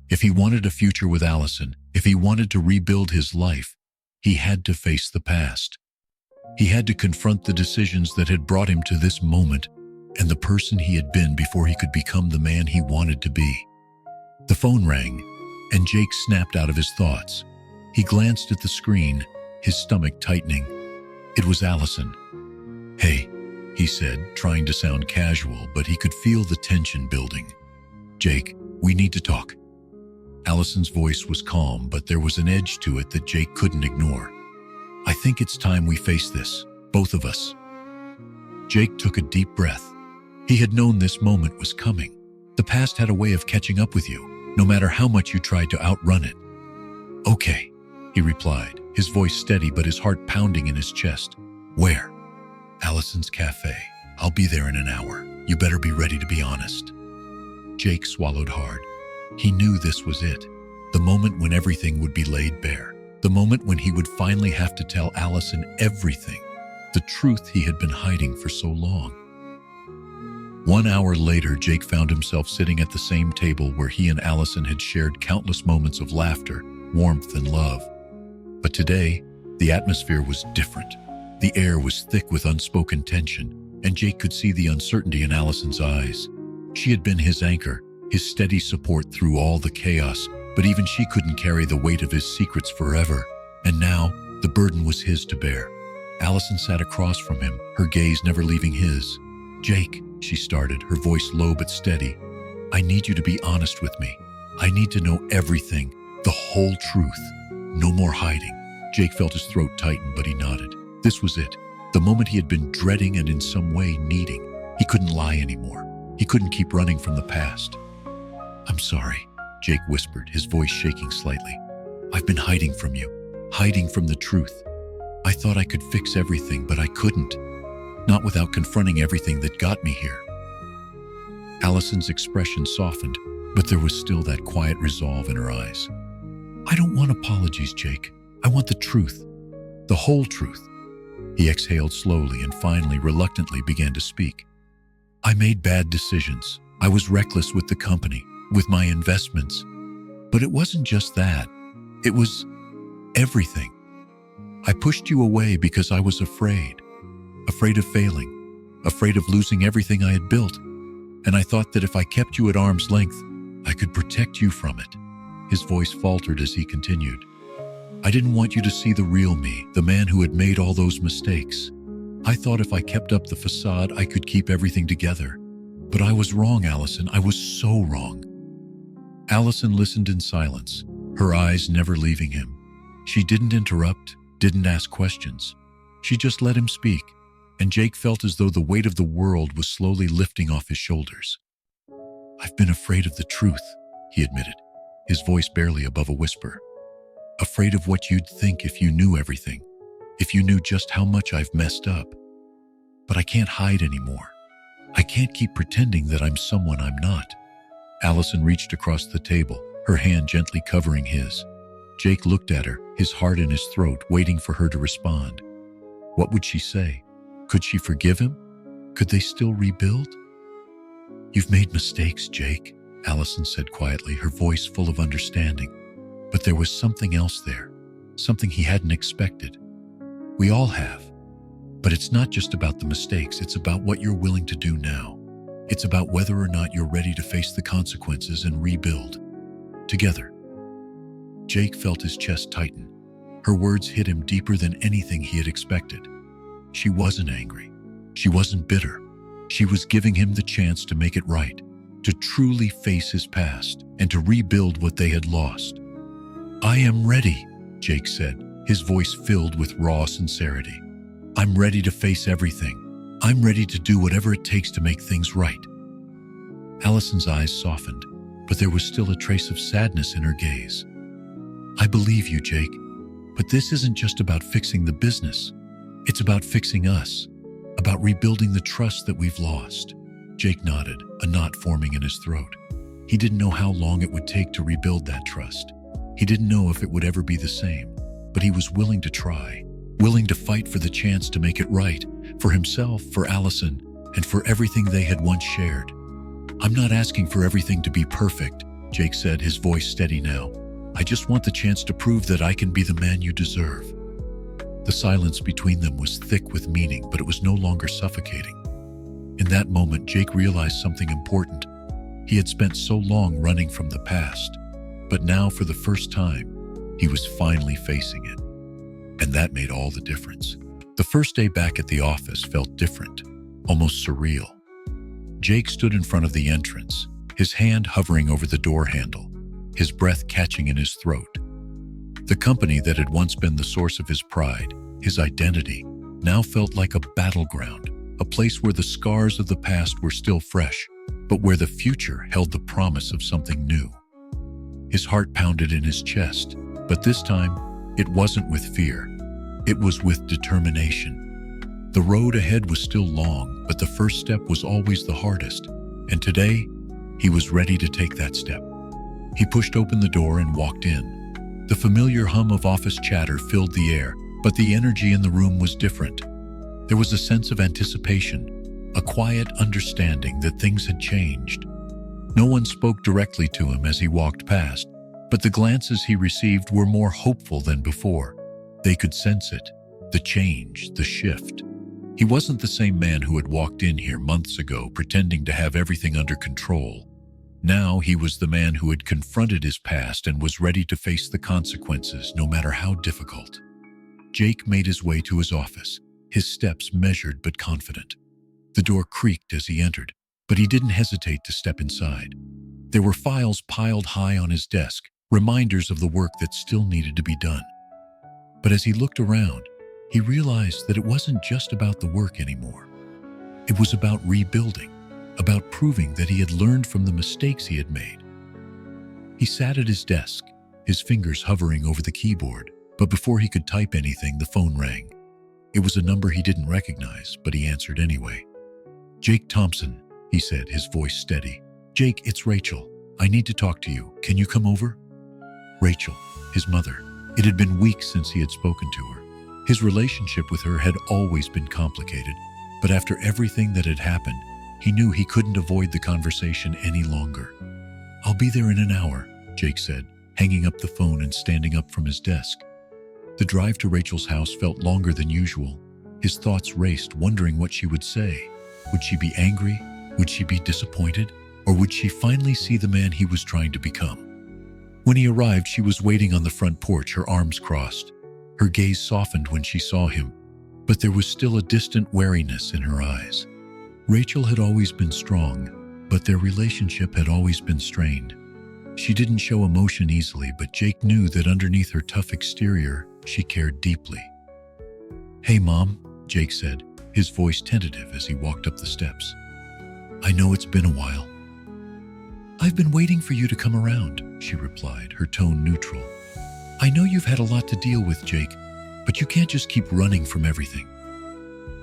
If he wanted a future with Allison, if he wanted to rebuild his life, he had to face the past. He had to confront the decisions that had brought him to this moment and the person he had been before he could become the man he wanted to be. The phone rang, and Jake snapped out of his thoughts. He glanced at the screen, his stomach tightening. It was Allison. "Hey," he said, trying to sound casual, but he could feel the tension building. "Jake, we need to talk." Allison's voice was calm, but there was an edge to it that Jake couldn't ignore. "I think it's time we face this, both of us." Jake took a deep breath. He had known this moment was coming. The past had a way of catching up with you, no matter how much you tried to outrun it. "Okay," he replied, his voice steady but his heart pounding in his chest. "Where?" "Allison's Cafe. I'll be there in an hour. You better be ready to be honest." Jake swallowed hard. He knew this was it, the moment when everything would be laid bare, the moment when he would finally have to tell Allison everything, the truth he had been hiding for so long. 1 hour later, Jake found himself sitting at the same table where he and Allison had shared countless moments of laughter, warmth, and love. But today, the atmosphere was different. The air was thick with unspoken tension, and Jake could see the uncertainty in Allison's eyes. She had been his anchor, his steady support through all the chaos, but even she couldn't carry the weight of his secrets forever. And now, the burden was his to bear. Allison sat across from him, her gaze never leaving his. "Jake," she started, her voice low but steady, "I need you to be honest with me. I need to know everything, the whole truth. No more hiding." Jake felt his throat tighten, but he nodded. This was it, the moment he had been dreading and in some way needing. He couldn't lie anymore. He couldn't keep running from the past. "I'm sorry," Jake whispered, his voice shaking slightly. "I've been hiding from you, hiding from the truth. I thought I could fix everything, but I couldn't. Not without confronting everything that got me here." Allison's expression softened, but there was still that quiet resolve in her eyes. "I don't want apologies, Jake. I want the truth, the whole truth." He exhaled slowly and finally, reluctantly, began to speak. "I made bad decisions. I was reckless with the company, with my investments. But it wasn't just that. It was Everything. I pushed you away because I was afraid. Afraid of failing. Afraid of losing everything I had built. And I thought that if I kept you at arm's length, I could protect you from it. His voice faltered as he continued. I didn't want you to see the real me, the man who had made all those mistakes. I thought if I kept up the facade, I could keep everything together. But I was wrong, Allison. I was so wrong. Allison listened in silence, her eyes never leaving him. She didn't interrupt, didn't ask questions. She just let him speak, and Jake felt as though the weight of the world was slowly lifting off his shoulders. I've been afraid of the truth, he admitted, his voice barely above a whisper. Afraid of what you'd think if you knew everything, if you knew just how much I've messed up. But I can't hide anymore. I can't keep pretending that I'm someone I'm not. Allison reached across the table, her hand gently covering his. Jake looked at her, his heart in his throat, waiting for her to respond. What would she say? Could she forgive him? Could they still rebuild? You've made mistakes, Jake, Allison said quietly, her voice full of understanding. But there was something else there, something he hadn't expected. We all have. But it's not just about the mistakes, it's about what you're willing to do now. It's about whether or not you're ready to face the consequences and rebuild. Together. Jake felt his chest tighten. Her words hit him deeper than anything he had expected. She wasn't angry. She wasn't bitter. She was giving him the chance to make it right, to truly face his past, and to rebuild what they had lost. I am ready, Jake said, his voice filled with raw sincerity. I'm ready to face everything. I'm ready to do whatever it takes to make things right. Allison's eyes softened, but there was still a trace of sadness in her gaze. I believe you, Jake, but this isn't just about fixing the business. It's about fixing us, about rebuilding the trust that we've lost. Jake nodded, a knot forming in his throat. He didn't know how long it would take to rebuild that trust. He didn't know if it would ever be the same, but he was willing to try, willing to fight for the chance to make it right, for himself, for Allison, and for everything they had once shared. I'm not asking for everything to be perfect, Jake said, his voice steady now. I just want the chance to prove that I can be the man you deserve. The silence between them was thick with meaning, but it was no longer suffocating. In that moment, Jake realized something important. He had spent so long running from the past, but now, for the first time, he was finally facing it. And that made all the difference. The first day back at the office felt different, almost surreal. Jake stood in front of the entrance, his hand hovering over the door handle, his breath catching in his throat. The company that had once been the source of his pride, his identity, now felt like a battleground, a place where the scars of the past were still fresh, but where the future held the promise of something new. His heart pounded in his chest, but this time, it wasn't with fear. It was with determination. The road ahead was still long, but the first step was always the hardest, and today, he was ready to take that step. He pushed open the door and walked in. The familiar hum of office chatter filled the air, but the energy in the room was different. There was a sense of anticipation, a quiet understanding that things had changed. No one spoke directly to him as he walked past, but the glances he received were more hopeful than before. They could sense it, the change, the shift. He wasn't the same man who had walked in here months ago pretending to have everything under control. Now he was the man who had confronted his past and was ready to face the consequences, no matter how difficult. Jake made his way to his office, his steps measured but confident. The door creaked as he entered, but he didn't hesitate to step inside. There were files piled high on his desk, reminders of the work that still needed to be done. But as he looked around, he realized that it wasn't just about the work anymore. It was about rebuilding, about proving that he had learned from the mistakes he had made. He sat at his desk, his fingers hovering over the keyboard, but before he could type anything, the phone rang. It was a number he didn't recognize, but he answered anyway. Jake Thompson, he said, his voice steady. Jake, it's Rachel. I need to talk to you. Can you come over? Rachel, his mother. It had been weeks since he had spoken to her. His relationship with her had always been complicated, but after everything that had happened, he knew he couldn't avoid the conversation any longer. I'll be there in an hour, Jake said, hanging up the phone and standing up from his desk. The drive to Rachel's house felt longer than usual. His thoughts raced, wondering what she would say. Would she be angry? Would she be disappointed? Or would she finally see the man he was trying to become? When he arrived, she was waiting on the front porch, her arms crossed. Her gaze softened when she saw him, but there was still a distant wariness in her eyes. Rachel had always been strong, but their relationship had always been strained. She didn't show emotion easily, but Jake knew that underneath her tough exterior, she cared deeply. "Hey, Mom," Jake said, his voice tentative as he walked up the steps. "I know it's been a while." "I've been waiting for you to come around," she replied, her tone neutral. "I know you've had a lot to deal with, Jake, but you can't just keep running from everything."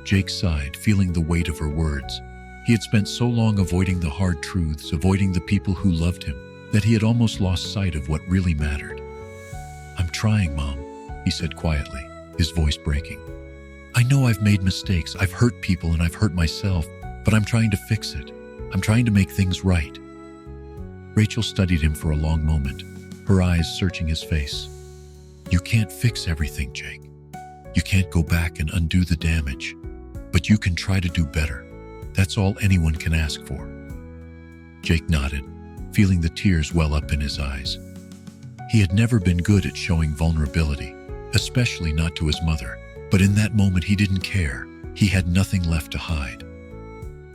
Jake sighed, feeling the weight of her words. He had spent so long avoiding the hard truths, avoiding the people who loved him, that he had almost lost sight of what really mattered. "I'm trying, Mom," he said quietly, his voice breaking. "I know I've made mistakes, I've hurt people and I've hurt myself, but I'm trying to fix it. I'm trying to make things right." Rachel studied him for a long moment, her eyes searching his face. "You can't fix everything, Jake. You can't go back and undo the damage, but you can try to do better. That's all anyone can ask for." Jake nodded, feeling the tears well up in his eyes. He had never been good at showing vulnerability, especially not to his mother, but in that moment he didn't care. He had nothing left to hide.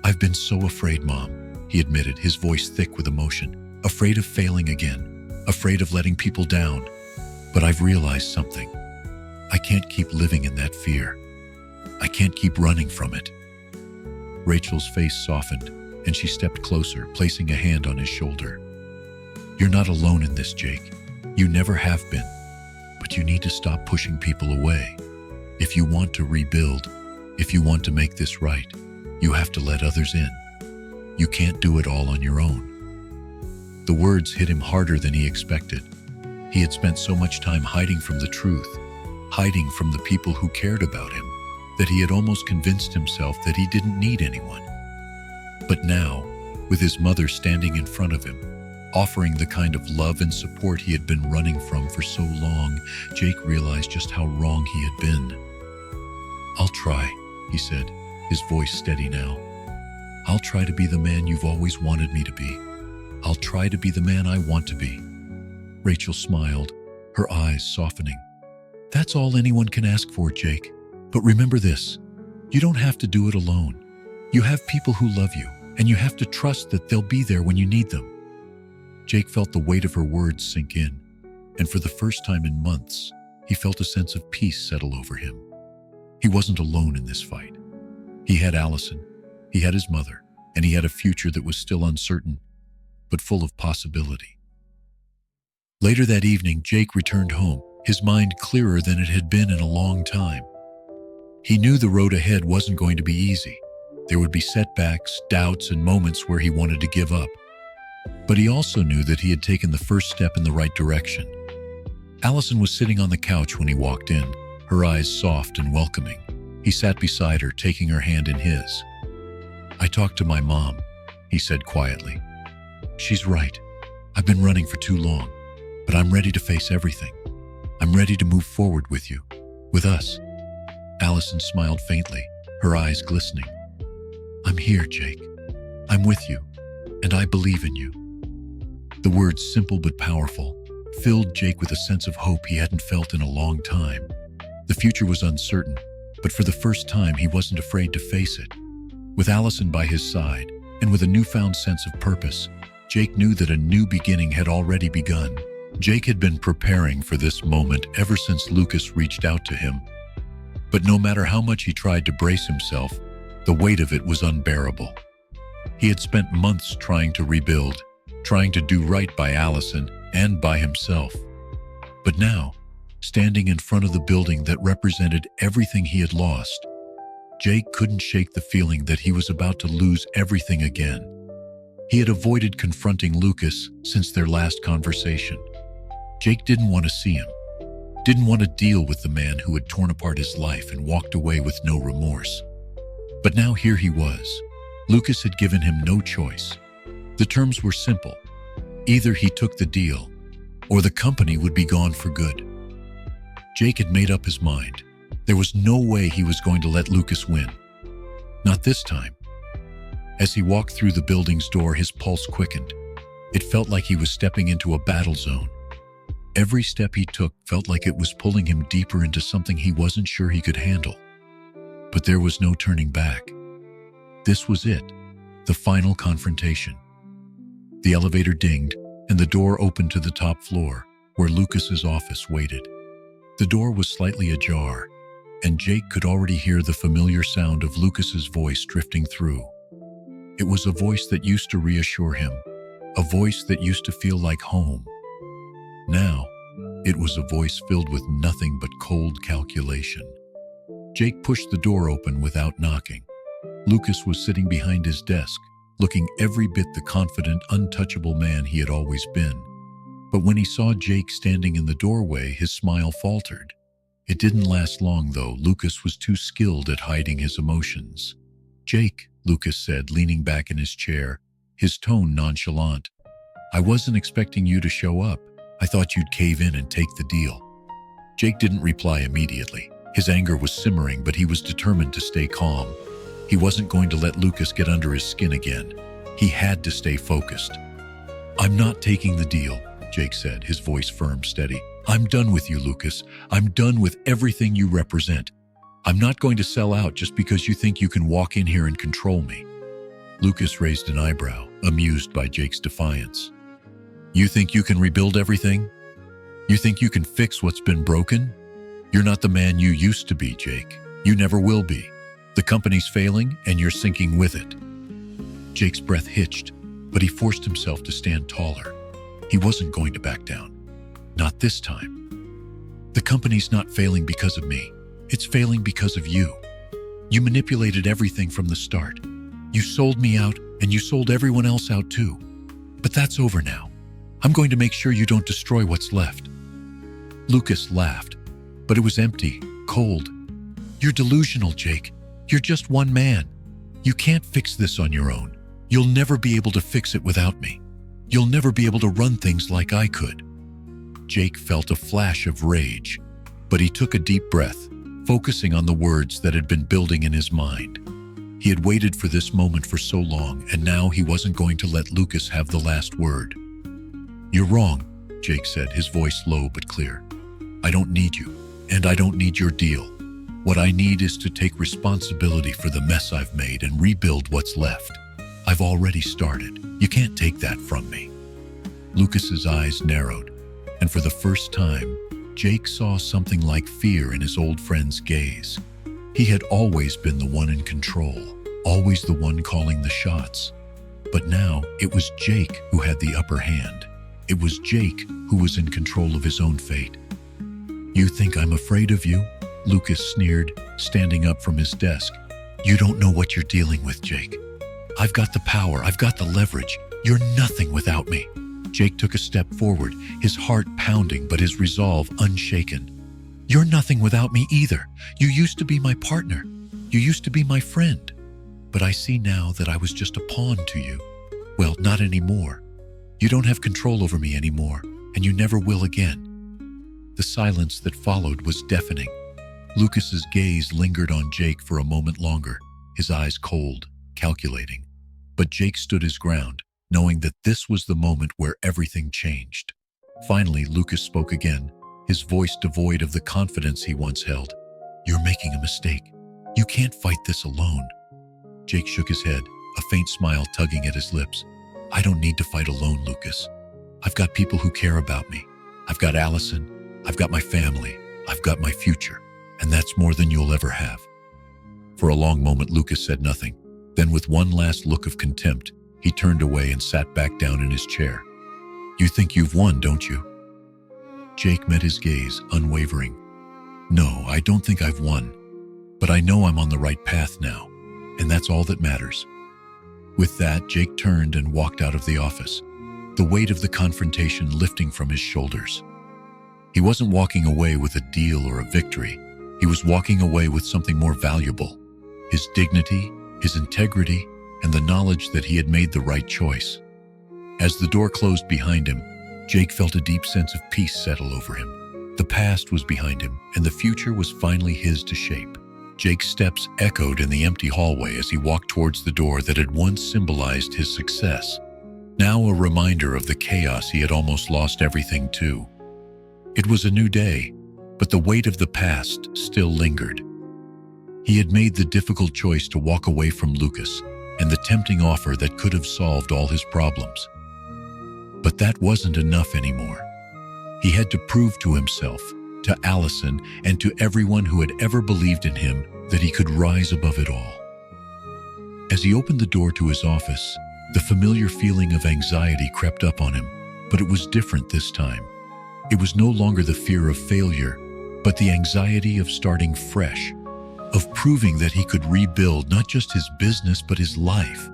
"I've been so afraid, Mom," he admitted, his voice thick with emotion. "Afraid of failing again, afraid of letting people down. But I've realized something. I can't keep living in that fear. I can't keep running from it." Rachel's face softened, and she stepped closer, placing a hand on his shoulder. "You're not alone in this, Jake. You never have been. But you need to stop pushing people away. If you want to rebuild, if you want to make this right, you have to let others in. You can't do it all on your own." The words hit him harder than he expected. He had spent so much time hiding from the truth, hiding from the people who cared about him, that he had almost convinced himself that he didn't need anyone. But now, with his mother standing in front of him, offering the kind of love and support he had been running from for so long, Jake realized just how wrong he had been. "I'll try," he said, his voice steady now. "I'll try to be the man you've always wanted me to be. I'll try to be the man I want to be." Rachel smiled, her eyes softening. "That's all anyone can ask for, Jake. But remember this, you don't have to do it alone. You have people who love you, and you have to trust that they'll be there when you need them." Jake felt the weight of her words sink in, and for the first time in months, he felt a sense of peace settle over him. He wasn't alone in this fight. He had Allison, he had his mother, and he had a future that was still uncertain, but full of possibility. Later that evening, Jake returned home, his mind clearer than it had been in a long time. He knew the road ahead wasn't going to be easy. There would be setbacks, doubts, and moments where he wanted to give up. But he also knew that he had taken the first step in the right direction. Allison was sitting on the couch when he walked in, her eyes soft and welcoming. He sat beside her, taking her hand in his. "I talked to my mom," he said quietly. "She's right. I've been running for too long, but I'm ready to face everything. I'm ready to move forward with you, with us." Allison smiled faintly, her eyes glistening. "I'm here, Jake. I'm with you, and I believe in you." The words, simple but powerful, filled Jake with a sense of hope he hadn't felt in a long time. The future was uncertain, but for the first time he wasn't afraid to face it. With Allison by his side, and with a newfound sense of purpose, Jake knew that a new beginning had already begun. Jake had been preparing for this moment ever since Lucas reached out to him. But no matter how much he tried to brace himself, the weight of it was unbearable. He had spent months trying to rebuild, trying to do right by Allison and by himself. But now, standing in front of the building that represented everything he had lost, Jake couldn't shake the feeling that he was about to lose everything again. He had avoided confronting Lucas since their last conversation. Jake didn't want to see him, didn't want to deal with the man who had torn apart his life and walked away with no remorse. But now here he was. Lucas had given him no choice. The terms were simple. Either he took the deal, or the company would be gone for good. Jake had made up his mind. There was no way he was going to let Lucas win. Not this time. As he walked through the building's door, his pulse quickened. It felt like he was stepping into a battle zone. Every step he took felt like it was pulling him deeper into something he wasn't sure he could handle. But there was no turning back. This was it, the final confrontation. The elevator dinged, and the door opened to the top floor, where Lucas's office waited. The door was slightly ajar, and Jake could already hear the familiar sound of Lucas's voice drifting through. It was a voice that used to reassure him, a voice that used to feel like home. Now, it was a voice filled with nothing but cold calculation. Jake pushed the door open without knocking. Lucas was sitting behind his desk, looking every bit the confident, untouchable man he had always been. But when he saw Jake standing in the doorway, his smile faltered. It didn't last long, though. Lucas was too skilled at hiding his emotions. "Jake," Lucas said, leaning back in his chair, his tone nonchalant. "I wasn't expecting you to show up. I thought you'd cave in and take the deal." Jake didn't reply immediately. His anger was simmering, but he was determined to stay calm. He wasn't going to let Lucas get under his skin again. He had to stay focused. "I'm not taking the deal," Jake said, his voice firm, steady. "I'm done with you, Lucas. I'm done with everything you represent. I'm not going to sell out just because you think you can walk in here and control me." Lucas raised an eyebrow, amused by Jake's defiance. "You think you can rebuild everything? You think you can fix what's been broken? You're not the man you used to be, Jake. You never will be. The company's failing, and you're sinking with it." Jake's breath hitched, but he forced himself to stand taller. He wasn't going to back down. Not this time. "The company's not failing because of me. It's failing because of you. You manipulated everything from the start. You sold me out, and you sold everyone else out too. But that's over now. I'm going to make sure you don't destroy what's left." Lucas laughed, but it was empty, cold. "You're delusional, Jake. You're just one man. You can't fix this on your own. You'll never be able to fix it without me. You'll never be able to run things like I could." Jake felt a flash of rage, but he took a deep breath, focusing on the words that had been building in his mind. He had waited for this moment for so long, and now he wasn't going to let Lucas have the last word. "You're wrong," Jake said, his voice low but clear. "I don't need you, and I don't need your deal. What I need is to take responsibility for the mess I've made and rebuild what's left. I've already started. You can't take that from me." Lucas's eyes narrowed, and for the first time, Jake saw something like fear in his old friend's gaze. He had always been the one in control, always the one calling the shots. But now it was Jake who had the upper hand. It was Jake who was in control of his own fate. "You think I'm afraid of you?" Lucas sneered, standing up from his desk. "You don't know what you're dealing with, Jake. I've got the power, I've got the leverage. You're nothing without me." Jake took a step forward, his heart pounding but his resolve unshaken. "You're nothing without me either. You used to be my partner. You used to be my friend. But I see now that I was just a pawn to you. Well, not anymore. You don't have control over me anymore, and you never will again." The silence that followed was deafening. Lucas's gaze lingered on Jake for a moment longer, his eyes cold, calculating. But Jake stood his ground, knowing that this was the moment where everything changed. Finally, Lucas spoke again, his voice devoid of the confidence he once held. "You're making a mistake. You can't fight this alone." Jake shook his head, a faint smile tugging at his lips. "I don't need to fight alone, Lucas. I've got people who care about me. I've got Allison. I've got my family. I've got my future. And that's more than you'll ever have." For a long moment, Lucas said nothing. Then with one last look of contempt, he turned away and sat back down in his chair. "You think you've won, don't you?" Jake met his gaze, unwavering. "No, I don't think I've won. But I know I'm on the right path now, and that's all that matters." With that, Jake turned and walked out of the office, the weight of the confrontation lifting from his shoulders. He wasn't walking away with a deal or a victory. He was walking away with something more valuable: his dignity, his integrity, and the knowledge that he had made the right choice. As the door closed behind him, Jake felt a deep sense of peace settle over him. The past was behind him, and the future was finally his to shape. Jake's steps echoed in the empty hallway as he walked towards the door that had once symbolized his success, now a reminder of the chaos he had almost lost everything to. It was a new day, but the weight of the past still lingered. He had made the difficult choice to walk away from Lucas and the tempting offer that could have solved all his problems. But that wasn't enough anymore. He had to prove to himself, to Allison, and to everyone who had ever believed in him that he could rise above it all. As he opened the door to his office, the familiar feeling of anxiety crept up on him, but it was different this time. It was no longer the fear of failure, but the anxiety of starting fresh, of proving that he could rebuild not just his business but his life.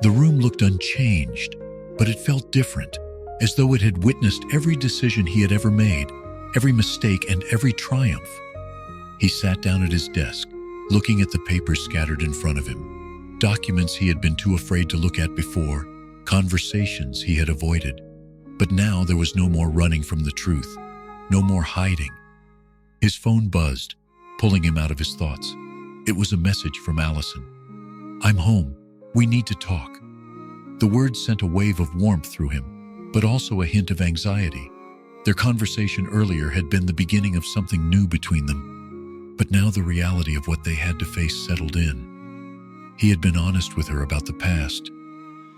The room looked unchanged, but it felt different, as though it had witnessed every decision he had ever made, every mistake and every triumph. He sat down at his desk, looking at the papers scattered in front of him, documents he had been too afraid to look at before, conversations he had avoided. But now there was no more running from the truth, no more hiding. His phone buzzed, pulling him out of his thoughts. It was a message from Allison. "I'm home. We need to talk." The words sent a wave of warmth through him, but also a hint of anxiety. Their conversation earlier had been the beginning of something new between them, but now the reality of what they had to face settled in. He had been honest with her about the past,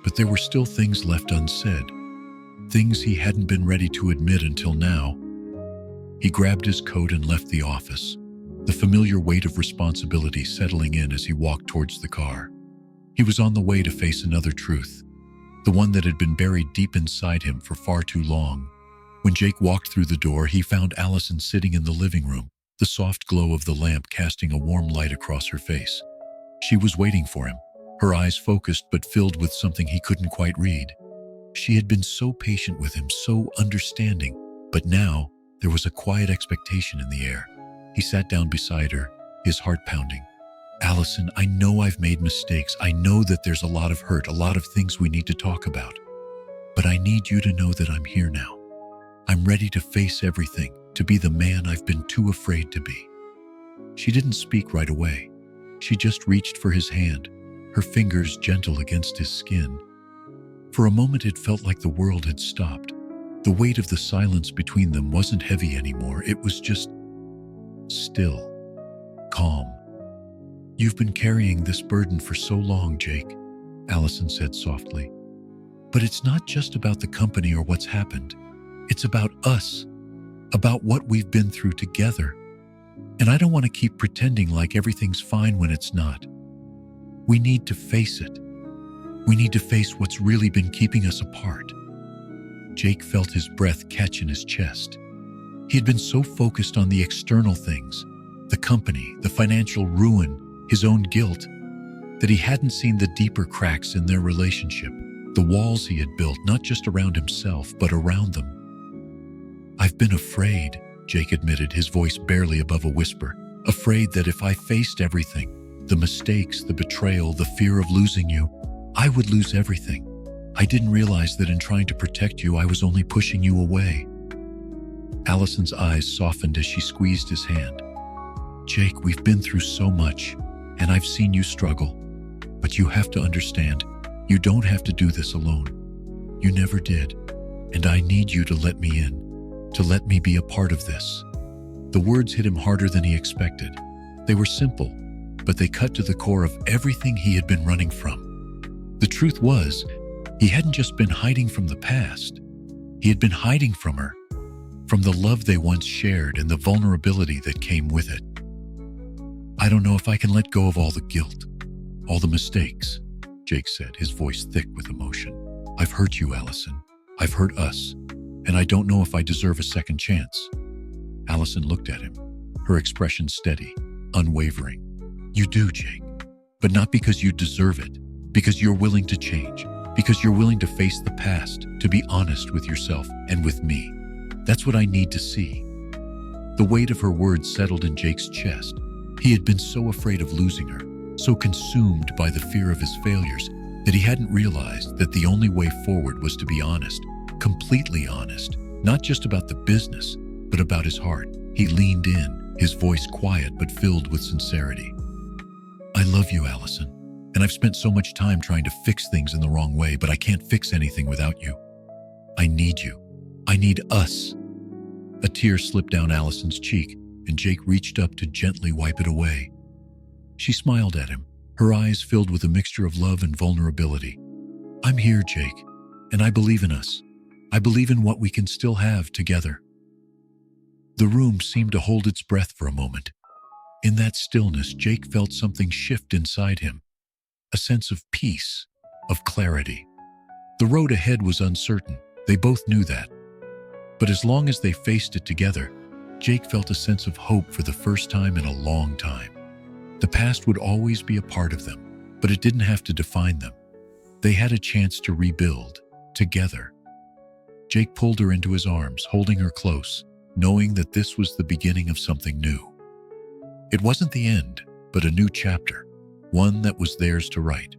but there were still things left unsaid, things he hadn't been ready to admit until now. He grabbed his coat and left the office, the familiar weight of responsibility settling in as he walked towards the car. He was on the way to face another truth, the one that had been buried deep inside him for far too long. When Jake walked through the door, he found Allison sitting in the living room, the soft glow of the lamp casting a warm light across her face. She was waiting for him, her eyes focused but filled with something he couldn't quite read. She had been so patient with him, so understanding, but now there was a quiet expectation in the air. He sat down beside her, his heart pounding. "Allison, I know I've made mistakes. I know that there's a lot of hurt, a lot of things we need to talk about. But I need you to know that I'm here now. I'm ready to face everything, to be the man I've been too afraid to be." She didn't speak right away. She just reached for his hand, her fingers gentle against his skin. For a moment it felt like the world had stopped. The weight of the silence between them wasn't heavy anymore. It was just still, calm. "You've been carrying this burden for so long, Jake," Allison said softly. "But it's not just about the company or what's happened. It's about us, about what we've been through together. And I don't want to keep pretending like everything's fine when it's not. We need to face it. We need to face what's really been keeping us apart." Jake felt his breath catch in his chest. He had been so focused on the external things, the company, the financial ruin, his own guilt, that he hadn't seen the deeper cracks in their relationship, the walls he had built not just around himself, but around them. "I've been afraid," Jake admitted, his voice barely above a whisper. "Afraid that if I faced everything, the mistakes, the betrayal, the fear of losing you, I would lose everything. I didn't realize that in trying to protect you, I was only pushing you away." Allison's eyes softened as she squeezed his hand. "Jake, we've been through so much, and I've seen you struggle. But you have to understand, you don't have to do this alone. You never did. And I need you to let me in, to let me be a part of this." The words hit him harder than he expected. They were simple, but they cut to the core of everything he had been running from. The truth was, he hadn't just been hiding from the past. He had been hiding from her, from the love they once shared and the vulnerability that came with it. "I don't know if I can let go of all the guilt, all the mistakes," Jake said, his voice thick with emotion. "I've hurt you, Allison. I've hurt us, and I don't know if I deserve a second chance." Allison looked at him, her expression steady, unwavering. "You do, Jake, but not because you deserve it, because you're willing to change, because you're willing to face the past, to be honest with yourself and with me. That's what I need to see." The weight of her words settled in Jake's chest. He had been so afraid of losing her, so consumed by the fear of his failures, that he hadn't realized that the only way forward was to be honest, completely honest, not just about the business, but about his heart. He leaned in, his voice quiet but filled with sincerity. I love you, Allison, and I've spent so much time trying to fix things in the wrong way, but I can't fix anything without you. I need you. I need us. A tear slipped down Allison's cheek, and Jake reached up to gently wipe it away. She smiled at him, her eyes filled with a mixture of love and vulnerability. I'm here, Jake, and I believe in us. I believe in what we can still have together. The room seemed to hold its breath for a moment. In that stillness, Jake felt something shift inside him, a sense of peace, of clarity. The road ahead was uncertain, they both knew that. But as long as they faced it together, Jake felt a sense of hope for the first time in a long time. The past would always be a part of them, but it didn't have to define them. They had a chance to rebuild, together. Jake pulled her into his arms, holding her close, knowing that this was the beginning of something new. It wasn't the end, but a new chapter, one that was theirs to write.